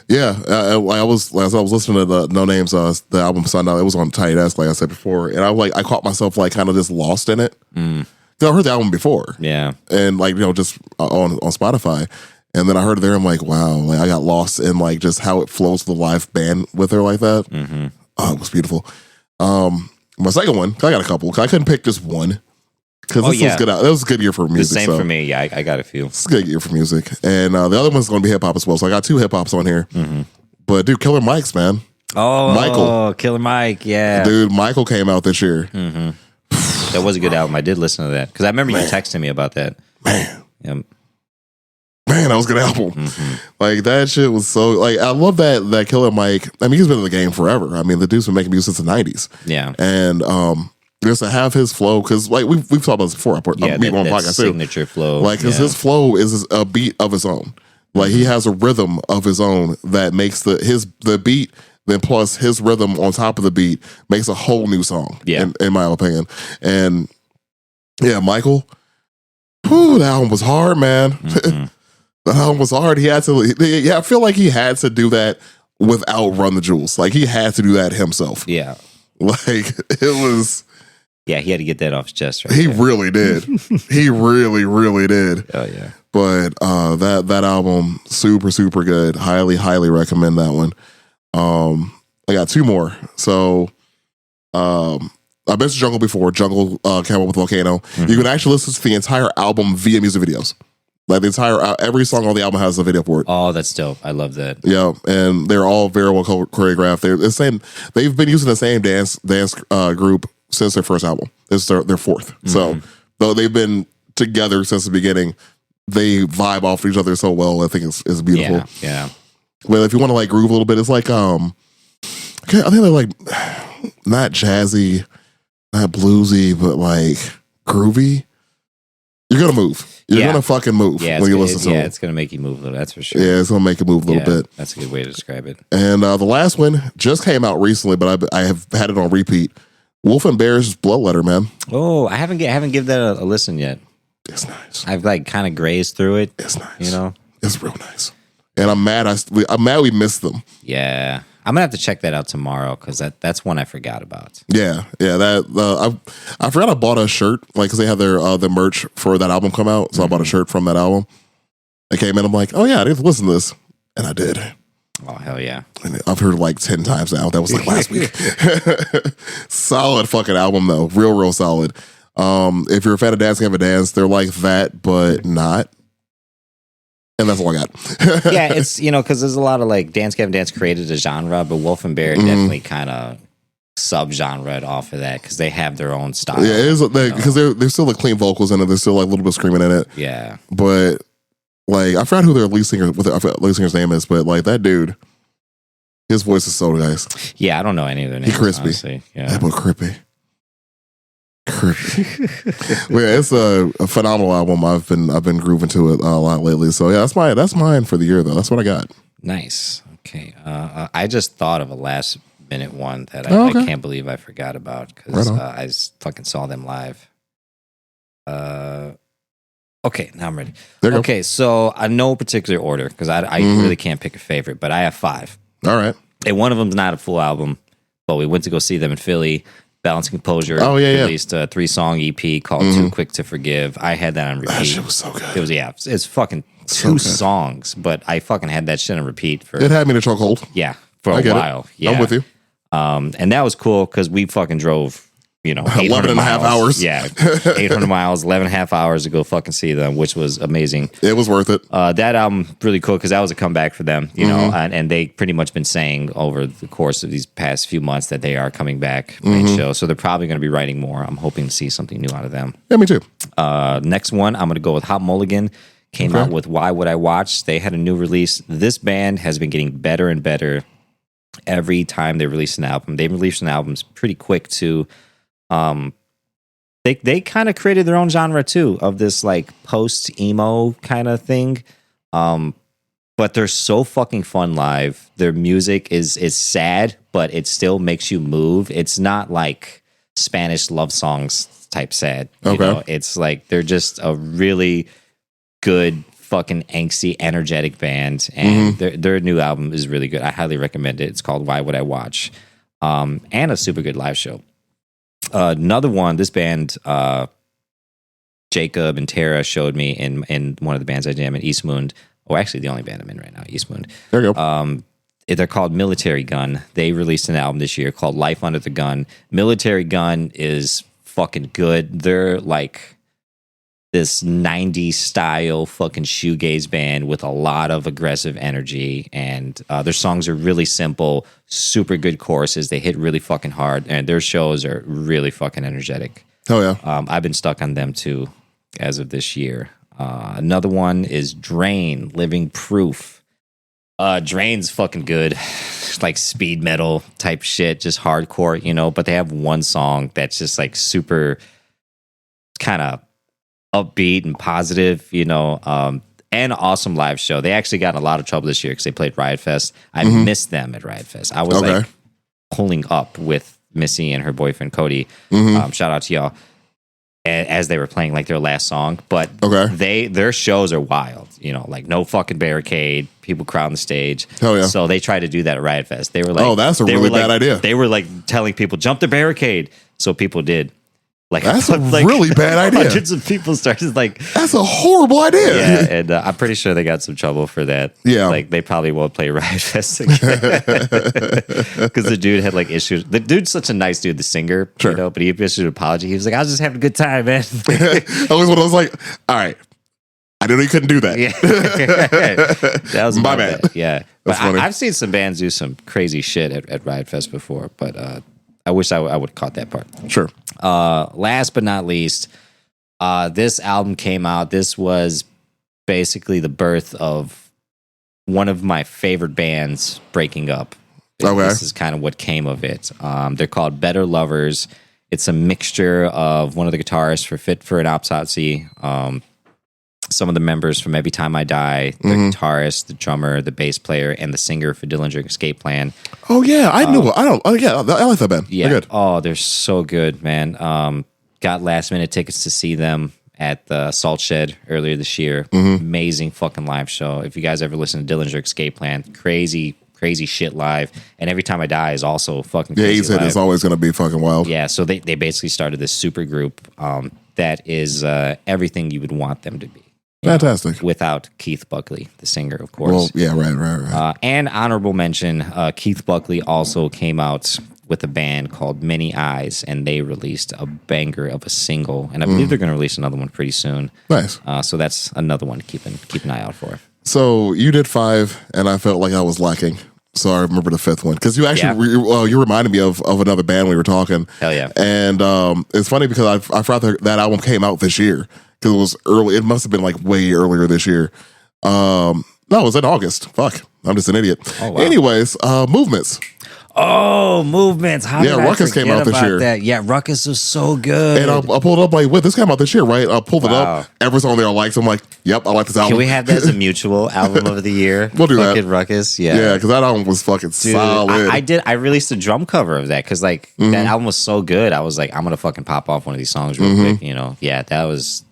Yeah, I was listening to the No Names, the album Sundial. It was on Tiny Desk, like I said before, and I caught myself like kind of just lost in it. I heard the album before, and like, you know, just on Spotify, and then I heard it there. I'm like, wow, like I got lost in like just how it flows the live band with her like that. Oh, it was beautiful. My second one, I got a couple. I couldn't pick just one. Because this was good. That was a good year for music. The same for me. Yeah, I got a few. It's a good year for music, and the other one's going to be hip hop as well. So I got 2 hip hops on here. But dude, Killer Mike's, man. Oh, Michael, Killer Mike. Yeah, dude, Michael came out this year. That was a good album. I did listen to that because I remember you texting me about that. Man. Yeah. Man, that was a good album. Mm-hmm. Like that shit was so like I love that Killer Mike. I mean, he's been in the game forever. I mean, the dude's been making music since the 90s. Yeah. And just to have his flow, because like we've talked about this before. Yeah, that signature flow. Like his flow is a beat of his own. Like he has a rhythm of his own that makes the beat, then plus his rhythm on top of the beat makes a whole new song. Yeah. In my opinion. And yeah, Michael, whew, that album was hard, man. Mm-hmm. That album was hard. He had to. Yeah, I feel like he had to do that without Run the Jewels. Like he had to do that himself. Yeah. Like it was. Yeah, he had to get that off his chest. Right He there. really did. He really, really did. Oh yeah. But that album, super, super good. Highly, highly recommend that one. I got two more. So I mentioned Jungle before. Jungle came up with Volcano. Mm-hmm. You can actually listen to the entire album via music videos. Like the entire every song on the album has a video for it. Oh, that's dope. I love that. Yeah, and they're all very well choreographed. They're the same. They've been using the same dance group since their first album. This is their fourth. Mm-hmm. So though they've been together since the beginning, they vibe off each other so well. I think it's beautiful. Yeah. Well, if you want to like groove a little bit, it's like I think they're like not jazzy, not bluesy, but like groovy. You're gonna move. You're gonna fucking move when you listen to it. Yeah, it's gonna make you move a little. That's for sure. Yeah, it's gonna make you move a little bit. That's a good way to describe it. And the last one just came out recently, but I have had it on repeat. Wolf and Bear's Bloodletter, man. Oh, I haven't given that a listen yet. It's nice. I've like kind of grazed through it. It's nice. You know, it's real nice. And I'm mad. I'm mad we missed them. Yeah, I'm gonna have to check that out tomorrow because that's one I forgot about. Yeah. That I forgot I bought a shirt like because they had their merch for that album come out, so I bought a shirt from that album. I came in, I'm like, oh yeah, I need to listen to this, and I did. Oh hell yeah! And I've heard it like 10 times now. That was like last week. Solid fucking album though, real solid. If you're a fan of Dance Gavin Dance, they're like that, but not. And that's all I got. Yeah, it's because there's a lot of like Dance Gavin Dance created a genre, but Wolf and Bear definitely kind of sub-genred off of that because they have their own style. Yeah, it is because there's still like clean vocals in it. There's still like a little bit of screaming in it. Yeah, but like I forgot who their lead singer, what the lead singer's name is, but like that dude, his voice is so nice. Yeah, I don't know any of their names. He crispy. Honestly. Yeah, that boy crispy. Well, yeah, it's a phenomenal album. I've been grooving to it a lot lately. So yeah, that's mine for the year though. That's what I got. Nice. Okay. I just thought of a last minute one that I can't believe I forgot about because I just fucking saw them live. Okay, now I'm ready. Okay, so no particular order because I really can't pick a favorite, but I have 5. All right. And one of them's not a full album, but we went to go see them in Philly. Balancing Composure released a 3-song EP called Too Quick to Forgive. I had that on repeat. That shit was so good. It was it's fucking 2 songs, but I fucking had that shit on repeat for it had me in a chokehold. Yeah, for a while. Yeah. I'm with you. And that was cool because we fucking drove 11 and a half hours. Yeah, 800 miles, 11 and a half hours to go fucking see them, which was amazing. It was worth it. That album, really cool, because that was a comeback for them, you know, and they pretty much been saying over the course of these past few months that they are coming back main show, so they're probably going to be writing more. I'm hoping to see something new out of them. Yeah, me too. Next one, I'm going to go with Hot Mulligan. Came out with Why Would I Watch? They had a new release. This band has been getting better and better every time they release an album. They release an albums pretty quick too. They kind of created their own genre too of this like post emo kind of thing. But they're so fucking fun live. Their music is sad, but it still makes you move. It's not like Spanish love songs type sad. You know? It's like they're just a really good fucking angsty, energetic band, and their new album is really good. I highly recommend it. It's called Why Would I Watch? And a super good live show. Another one, this band, Jacob and Tara showed me in one of the bands I jam in, Eastmoon. Oh, actually, the only band I'm in right now, Eastmoon. There you go. They're called Military Gun. They released an album this year called Life Under the Gun. Military Gun is fucking good. They're like this 90s style fucking shoegaze band with a lot of aggressive energy, and their songs are really simple, super good choruses. They hit really fucking hard, and their shows are really fucking energetic. Hell yeah. I've been stuck on them too as of this year. Another one is Drain, Living Proof. Drain's fucking good. Like speed metal type shit, just hardcore, you know, but they have one song that's just like super kind of upbeat and positive, you know, and awesome live show. They actually got in a lot of trouble this year because they played Riot Fest. I missed them at Riot Fest. I was like pulling up with Missy and her boyfriend Cody. Shout out to y'all. As they were playing like their last song, but their shows are wild, you know, like no fucking barricade, people crowding the stage. Hell yeah. So they tried to do that at Riot Fest. They were like, oh, that's a really bad idea. They were like telling people jump the barricade, so people did. Like that's a really bad idea. Hundreds of people started like that's a horrible idea. Yeah, and I'm pretty sure they got some trouble for that. Yeah, like they probably won't play Riot Fest again because the dude had like issues. The dude's such a nice dude, the singer, you know, but he issued an apology. He was like, "I was just having a good time, man." I was like, "All right, I didn't know you couldn't do that." Yeah. That was my bad. Yeah, but I've seen some bands do some crazy shit at Riot Fest before, but I wish I would have caught that part. Sure. Last but not least, this album came out. This was basically the birth of one of my favorite bands breaking up. This is kind of what came of it. They're called Better Lovers. It's a mixture of one of the guitarists for Fit for an Autopsy, some of the members from Every Time I Die, the guitarist, the drummer, the bass player, and the singer for Dillinger Escape Plan. Oh yeah, I knew. I like that band. Yeah. They're good. Oh, they're so good, man. Got last minute tickets to see them at the Salt Shed earlier this year. Amazing fucking live show. If you guys ever listen to Dillinger Escape Plan, crazy shit live. And Every Time I Die is also fucking crazy. Yeah, he said it's always going to be fucking wild. Yeah, so they basically started this super group that is everything you would want them to be. Fantastic. Without Keith Buckley, the singer, of course. Well, yeah, right. And honorable mention, Keith Buckley also came out with a band called Many Eyes, and they released a banger of a single. And I believe they're going to release another one pretty soon. Nice. So that's another one to keep an eye out for. So you did 5, and I felt like I was lacking. So I remember the 5th one because you actually you reminded me of another band we were talking. Hell yeah! And it's funny because I forgot that album came out this year because it was early. It must have been like way earlier this year. No, it was in August. Fuck, I'm just an idiot. Oh, wow. Anyways, Movements. Oh, Movements. How did Ruckus came out this year. That? Yeah, Ruckus was so good. And I pulled it up like, wait, this came out this year, right? I pulled it up. Every song there I liked. So I'm like, yep, I like this album. Can we have that as a mutual album of the year? We'll do that. Ruckus, yeah. Yeah, because that album was fucking solid. I released a drum cover of that because like that album was so good. I was like, I'm going to fucking pop off one of these songs real quick, you know? Yeah, that was...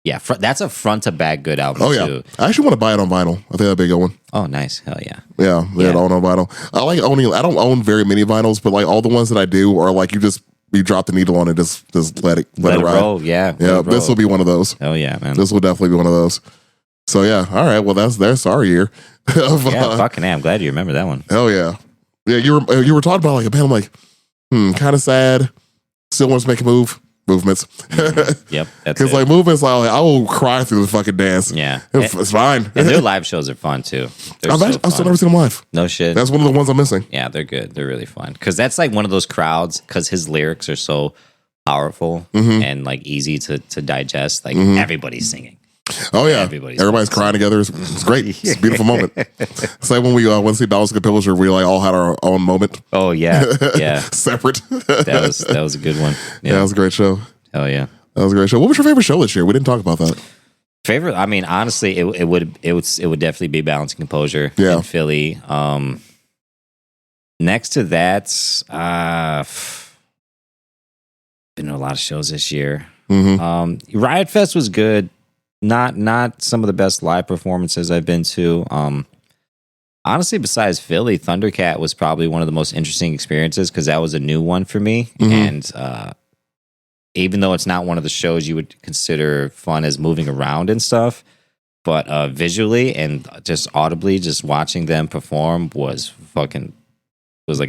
Yeah, that's a front to back good album. Oh yeah, too. I actually want to buy it on vinyl. I think that'd be a good one. Oh, nice, hell yeah. Yeah, own on vinyl. I like owning. I don't own very many vinyls, but like all the ones that I do are like you drop the needle on it, just let it ride. Roll. Yeah, this will be one of those. Oh yeah, man. This will definitely be one of those. So yeah, all right. Well, that's our year. Fucking I'm glad you remember that one. Hell yeah, yeah. You were talking about like a band. I'm like, kind of sad. Still wants to make a move. Movements. Yep. Because like Movements, like, I will cry through the fucking dance. Yeah. It's fine. And their live shows are fun too. I've still never seen them live. No shit. That's one of the ones I'm missing. Yeah, they're good. They're really fun. Because that's like one of those crowds, because his lyrics are so powerful and like easy to digest. Like everybody's singing. Oh yeah, everybody's crying together. It's great. It's a beautiful moment. It's like when we went to see Dallas Capilliger, we like all had our own moment. Oh yeah, yeah, separate. That was a good one. Yeah, that was a great show. Oh yeah, that was a great show. What was your favorite show this year? We didn't talk about that. Favorite? I mean, honestly, it would definitely be Balancing Composure in Philly. Next to that, been to a lot of shows this year. Riot Fest was good. Not some of the best live performances I've been to. Honestly, besides Philly, Thundercat was probably one of the most interesting experiences because that was a new one for me. And even though it's not one of the shows you would consider fun as moving around and stuff, but visually and just audibly, just watching them perform was like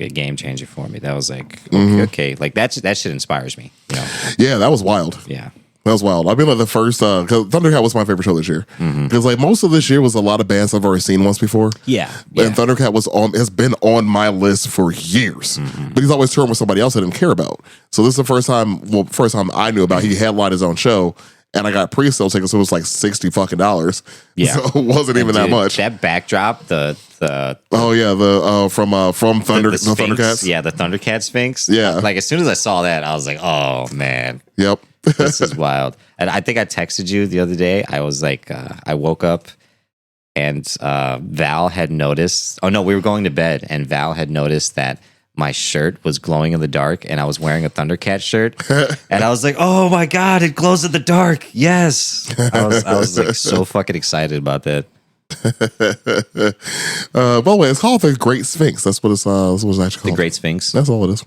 a game changer for me. That was like, okay, like that shit inspires me. You know? Yeah, that was wild. Yeah. That was wild. I mean, like the first, because Thundercat was my favorite show this year. Because like most of this year was a lot of bands I've already seen once before. Yeah. And Thundercat has been on my list for years. But he's always touring with somebody else I didn't care about. So this is the first time I knew about. He headlined his own show. And I got pre-sale tickets, so it was like $60 fucking. Yeah, so it wasn't even that much. That backdrop, from Thundercats. Yeah, the Thundercat Sphinx. Yeah, like as soon as I saw that, I was like, oh man, yep, this is wild. And I think I texted you the other day. I was like, I woke up and Val had noticed. Oh no, we were going to bed, and Val had noticed that my shirt was glowing in the dark, and I was wearing a Thundercat shirt, and I was like, "Oh my god, it glows in the dark!" Yes, I was like so fucking excited about that. By the way, it's called the Great Sphinx. That's what it's actually called. The Great Sphinx. That's all it is.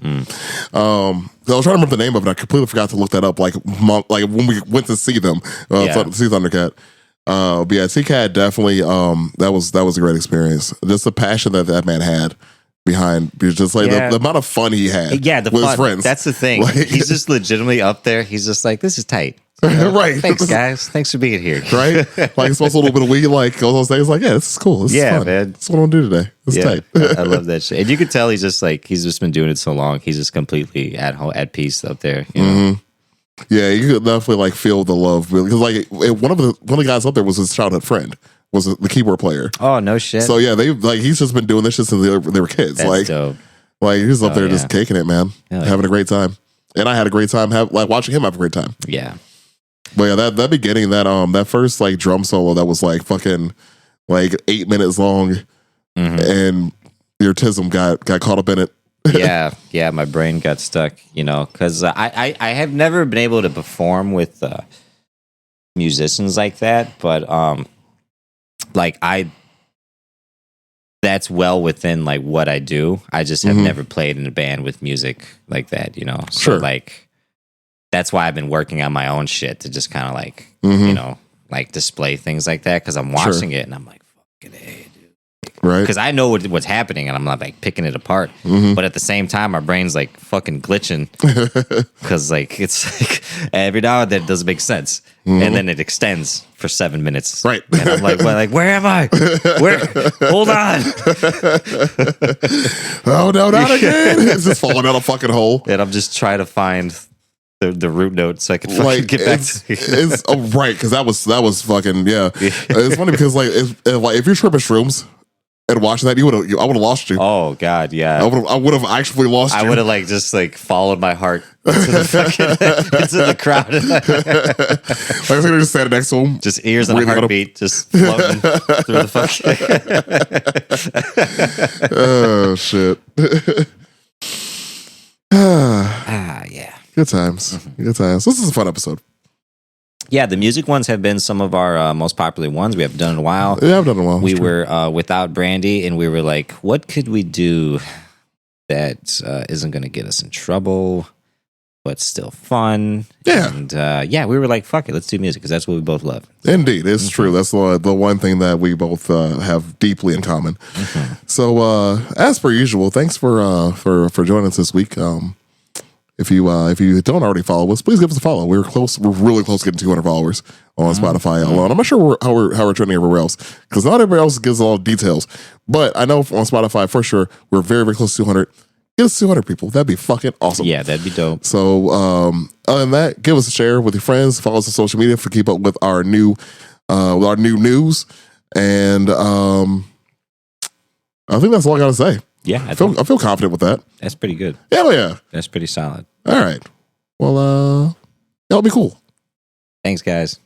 I was trying to remember the name of it. I completely forgot to look that up. Like when we went to see them, see Thundercat. But yeah, TCAT definitely. That was a great experience. Just the passion that man had behind, just like the amount of fun he had with his friends. That's the thing. Like, he's just legitimately up there. He's just like, this is tight. Right. Thanks, guys. Thanks for being here. Right? Like, he smokes a little bit of weed, like, goes on stage, like, yeah, this is cool. This is fun. Man. That's what I'm going to do today. It's tight. I love that shit. And you could tell he's just been doing it so long. He's just completely at peace up there. You know? Yeah, you could definitely, like, feel the love. Because, like, one of the guys up there was his childhood friend. Was the keyboard player. Oh, no shit. So yeah, he's just been doing this shit since they were kids. That's like dope. Like he was up there just kicking it, man. Having a great time. And I had a great time watching him have a great time. Yeah. But yeah, that beginning, that first like drum solo that was like fucking like 8 minutes long, and your tism got caught up in it. yeah, my brain got stuck, because I have never been able to perform with musicians like that, but that's well within like what I do. I just have never played in a band with music like that, So sure. like that's why I've been working on my own shit to just kind of like like display things like that, because I'm watching it and I'm like, fucking A, dude. Right. Because I know what's happening and I'm not like picking it apart. But at the same time, my brain's like fucking glitching because like it's like every now and then it doesn't make sense. And then it extends for 7 minutes. Right. And I'm like, where am I? Hold on. Oh, no, not again. It's just falling down a fucking hole. And I'm just trying to find the root note so I can fucking get back to it's right, because that was fucking It's funny because like if you're tripping shrooms and watching that, I would have lost you. Oh god, yeah. I would have actually lost you. I would have like just like followed my heart into the crowd. Like I was gonna just stand next to him, just ears and a heartbeat, just floating through the fucking. Oh shit. Yeah. Good times. Good times. This is a fun episode. Yeah, the music ones have been some of our most popular ones we have done in a while. Yeah, I've done it in a while. We were without Brandy, and we were like, what could we do that isn't going to get us in trouble, but still fun? Yeah. And we were like, fuck it, let's do music, because that's what we both love. Indeed, it's true. That's the one thing that we both have deeply in common. So, as per usual, thanks for joining us this week. If you don't already follow us, please give us a follow. We're close. We're really close to getting 200 followers on Spotify alone. I'm not sure how we're trending everywhere else, because not everybody else gives all the details. But I know on Spotify for sure we're very, very close to 200. Get us 200 people. That'd be fucking awesome. Yeah, that'd be dope. So other than that, give us a share with your friends. Follow us on social media to keep up with our new news. And I think that's all I gotta say. Yeah, I feel confident with that. That's pretty good. Hell yeah. That's pretty solid. All right. Well, that'll be cool. Thanks, guys.